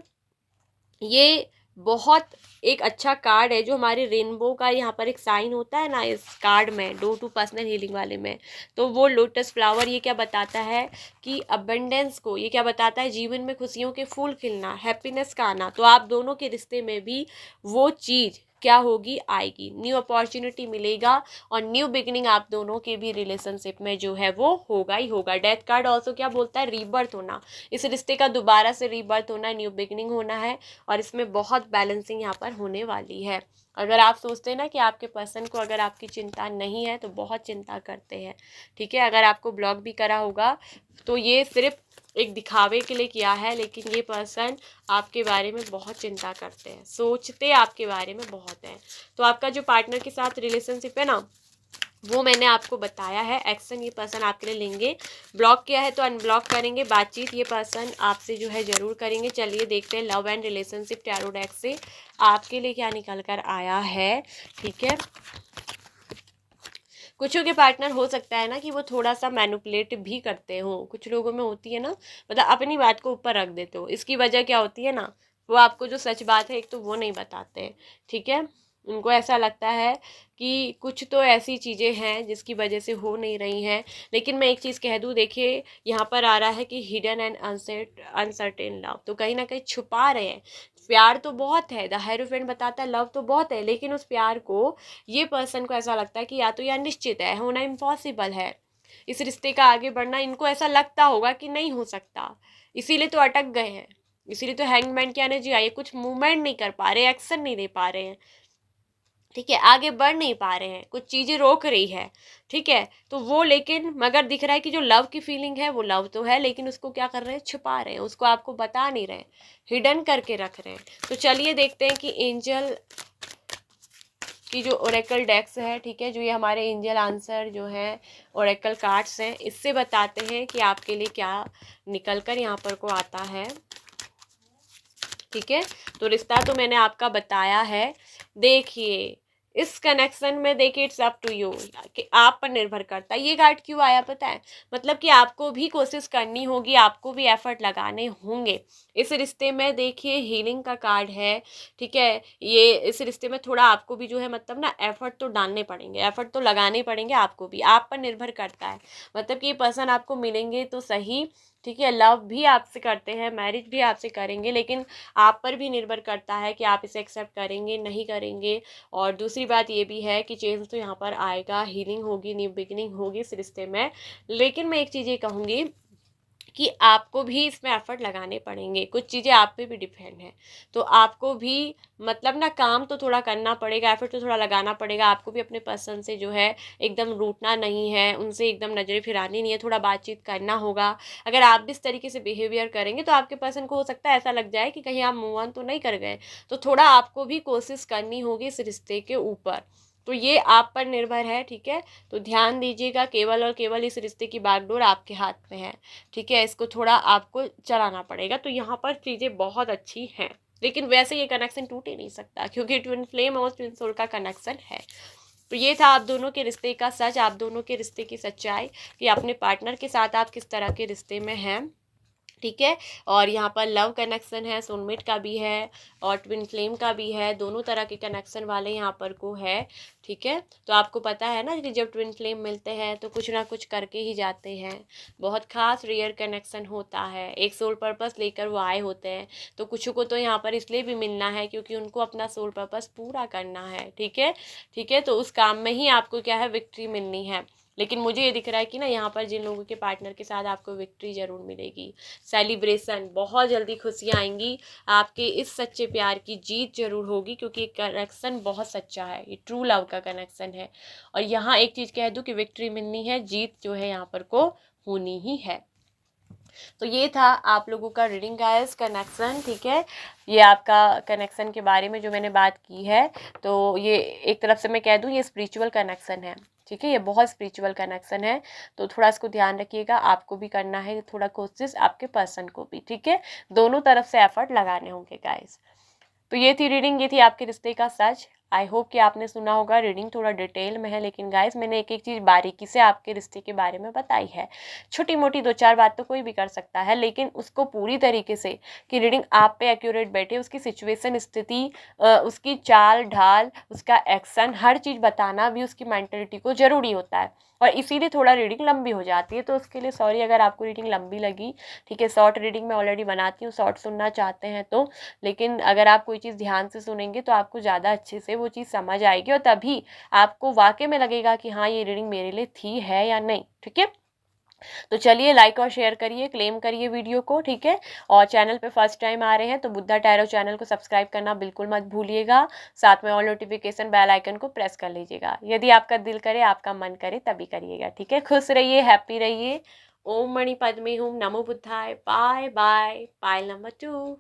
ये बहुत एक अच्छा कार्ड है, जो हमारे रेनबो का यहाँ पर एक साइन होता है ना इस कार्ड में, डो टू पर्सनल हीलिंग वाले में, तो वो लोटस फ्लावर ये क्या बताता है कि अबंडेंस को, ये क्या बताता है, जीवन में खुशियों के फूल खिलना, हैप्पीनेस का आना। तो आप दोनों के रिश्ते में भी वो चीज़ क्या होगी, आएगी, न्यू अपॉर्चुनिटी मिलेगा और न्यू बिगिनिंग आप दोनों के भी रिलेशनशिप में जो है वो होगा ही होगा। डेथ कार्ड ऑल्सो क्या बोलता है, रीबर्थ होना, इस रिश्ते का दोबारा से रीबर्थ होना, न्यू बिगिनिंग होना है। और इसमें बहुत बैलेंसिंग यहाँ पर होने वाली है। अगर आप सोचते हैं ना कि आपके पर्सन को अगर आपकी चिंता नहीं है, तो बहुत चिंता करते हैं। ठीक है। अगर आपको ब्लॉक भी करा होगा तो ये सिर्फ एक दिखावे के लिए किया है, लेकिन ये पर्सन आपके बारे में बहुत चिंता करते हैं, सोचते आपके बारे में बहुत है। तो आपका जो पार्टनर के साथ रिलेशनशिप है ना, वो मैंने आपको बताया है। एक्शन ये पर्सन आपके लिए लेंगे, ब्लॉक किया है तो अनब्लॉक करेंगे, बातचीत ये पर्सन आपसे जो है ज़रूर करेंगे। चलिए देखते हैं love and relationship tarot deck से आपके लिए क्या निकल कर आया है। ठीक है। कुछों के पार्टनर हो सकता है ना कि वो थोड़ा सा मैनिपुलेट भी करते हो, कुछ लोगों में होती है ना, मतलब अपनी बात को ऊपर रख देते हो। इसकी वजह क्या होती है ना, वो आपको जो सच बात है एक तो वो नहीं बताते। ठीक है। उनको ऐसा लगता है कि कुछ तो ऐसी चीज़ें हैं जिसकी वजह से हो नहीं रही हैं। लेकिन मैं एक चीज़ कह दूँ, देखिए यहाँ पर आ रहा है कि हिडन एंड अनसर्टेन लव, तो कहीं ना कहीं छुपा रहे हैं। प्यार तो बहुत है, द हायरोफेंट बताता है लव तो बहुत है, लेकिन उस प्यार को ये पर्सन को ऐसा लगता है कि या तो यह अनिश्चित है, होना इम्पॉसिबल है, इस रिश्ते का आगे बढ़ना इनको ऐसा लगता होगा कि नहीं हो सकता, इसीलिए तो अटक गए हैं, इसीलिए तो हैंगमैन की एनर्जी आई है, कुछ मूवमेंट नहीं कर पा रहे, एक्शन नहीं ले पा रहे हैं। ठीक है। आगे बढ़ नहीं पा रहे हैं, कुछ चीज़ें रोक रही है। ठीक है। तो वो लेकिन मगर दिख रहा है कि जो लव की फीलिंग है वो लव तो है, लेकिन उसको क्या कर रहे हैं, छुपा रहे हैं, उसको आपको बता नहीं रहे, हिडन करके रख रहे हैं। तो चलिए देखते हैं कि एंजल की जो ओरेकल डेक्स है, ठीक है, जो ये हमारे एंजल आंसर जो है ओरेकल कार्ड्स हैं, इससे बताते हैं कि आपके लिए क्या निकल कर यहाँ पर को आता है। ठीक है। तो रिश्ता तो मैंने आपका बताया है। देखिए इस कनेक्शन में देखिए इट्स अप टू यू, कि आप पर निर्भर करता है। ये कार्ड क्यों आया पता है, मतलब कि आपको भी कोशिश करनी होगी, आपको भी एफर्ट लगाने होंगे इस रिश्ते में। देखिए हीलिंग का कार्ड है। ठीक है। ये इस रिश्ते में थोड़ा आपको भी जो है मतलब ना एफर्ट तो डालने पड़ेंगे, एफर्ट तो लगाने पड़ेंगे, आपको भी आप पर निर्भर करता है। मतलब कि ये पर्सन आपको मिलेंगे तो सही। ठीक है। लव भी आपसे करते हैं, मैरिज भी आपसे करेंगे, लेकिन आप पर भी निर्भर करता है कि आप इसे एक्सेप्ट करेंगे नहीं करेंगे। और दूसरी बात ये भी है कि चेंज तो यहाँ पर आएगा, हीलिंग होगी, न्यू बिगिनिंग होगी इस रिश्ते में। लेकिन मैं एक चीज़ ये कहूँगी कि आपको भी इसमें एफर्ट लगाने पड़ेंगे, कुछ चीज़ें आप पे भी डिपेंड है। तो आपको भी मतलब ना काम तो थोड़ा करना पड़ेगा, एफर्ट तो थोड़ा लगाना पड़ेगा। आपको भी अपने पर्सन से जो है एकदम रूठना नहीं है, उनसे एकदम नज़रें फिरानी नहीं है, थोड़ा बातचीत करना होगा। अगर आप भी इस तरीके से बिहेवियर करेंगे तो आपके पर्सन को हो सकता है ऐसा लग जाए कि कहीं आप मूव ऑन तो नहीं कर गए। तो थोड़ा आपको भी कोशिश करनी होगी इस रिश्ते के ऊपर। तो ये आप पर निर्भर है। ठीक है। तो ध्यान दीजिएगा, केवल और केवल इस रिश्ते की बागडोर आपके हाथ में है। ठीक है। इसको थोड़ा आपको चलाना पड़ेगा। तो यहाँ पर चीज़ें बहुत अच्छी हैं, लेकिन वैसे ये कनेक्शन टूट ही नहीं सकता, क्योंकि ट्विन फ्लेम और ट्विन सोल का कनेक्शन है। तो ये था आप दोनों के रिश्ते का सच, आप दोनों के रिश्ते की सच्चाई, कि अपने पार्टनर के साथ आप किस तरह के रिश्ते में हैं। ठीक है। और यहाँ पर लव कनेक्शन है, सोलमेट का भी है और ट्विन फ्लेम का भी है, दोनों तरह के कनेक्शन वाले यहाँ पर को है। ठीक है, तो आपको पता है ना कि जब ट्विन फ्लेम मिलते हैं तो कुछ ना कुछ करके ही जाते हैं। बहुत खास रेयर कनेक्शन होता है, एक सोल पर्पस लेकर वो आए होते हैं। तो कुछ को तो यहाँ पर इसलिए भी मिलना है क्योंकि उनको अपना सोल पर्पस पूरा करना है। ठीक है, ठीक है, तो उस काम में ही आपको क्या है, विक्ट्री मिलनी है। लेकिन मुझे ये दिख रहा है कि ना यहाँ पर जिन लोगों के पार्टनर के साथ आपको विक्ट्री ज़रूर मिलेगी, सेलिब्रेशन, बहुत जल्दी खुशियाँ आएंगी, आपके इस सच्चे प्यार की जीत जरूर होगी क्योंकि ये कनेक्शन बहुत सच्चा है, ये ट्रू लव का कनेक्शन है। और यहाँ एक चीज़ कह दूँ कि विक्ट्री मिलनी है, जीत जो है यहाँ पर को होनी ही है। तो ये था आप लोगों का रीडिंग गाइस कनेक्शन। ठीक है, ये आपका कनेक्शन के बारे में जो मैंने बात की है, तो ये एक तरफ से मैं कह दूँ ये स्पिरिचुअल कनेक्शन है। ठीक है, ये बहुत स्पिरिचुअल कनेक्शन है, तो थोड़ा इसको ध्यान रखिएगा, आपको भी करना है थोड़ा कोशिश, आपके पर्सन को भी। ठीक है, दोनों तरफ से एफर्ट लगाने होंगे गाइस। तो ये थी रीडिंग, ये थी आपके रिश्ते का सच। आई होप कि आपने सुना होगा, रीडिंग थोड़ा डिटेल में है लेकिन गाइस मैंने एक एक चीज़ बारीकी से आपके रिश्ते के बारे में बताई है। छोटी मोटी दो चार बात तो कोई भी कर सकता है, लेकिन उसको पूरी तरीके से कि रीडिंग आप पे एक्यूरेट बैठे, उसकी सिचुएशन, स्थिति, उसकी चाल ढाल, उसका एक्शन, हर चीज़ बताना भी उसकी मेंटलिटी को ज़रूरी होता है। और इसीलिए थोड़ा रीडिंग लंबी हो जाती है, तो उसके लिए सॉरी अगर आपको रीडिंग लंबी लगी। ठीक है, शॉर्ट रीडिंग मैं ऑलरेडी बनाती हूँ, शॉर्ट सुनना चाहते हैं तो, लेकिन अगर आप कोई चीज़ ध्यान से सुनेंगे तो आपको ज़्यादा अच्छे से वो चीज़ समझ आएगी और तभी आपको वाकई में लगेगा कि हाँ ये रीडिंग मेरे लिए थी है या नहीं। ठीक है, तो चलिए लाइक और शेयर करिए, क्लेम करिए वीडियो को। ठीक है, और चैनल पे फर्स्ट टाइम आ रहे हैं तो बुद्धा टैरो चैनल को सब्सक्राइब करना बिल्कुल मत भूलिएगा, साथ में ऑल नोटिफिकेशन बेल आइकन को प्रेस कर लीजिएगा। यदि आपका दिल करे, आपका मन करे तभी करिएगा। ठीक है, खुश रहिए, हैप्पी रहिए। ओम मणि पद्मे हूँ, नमो बुद्धाय, बाय बाय, पायल नंबर 2।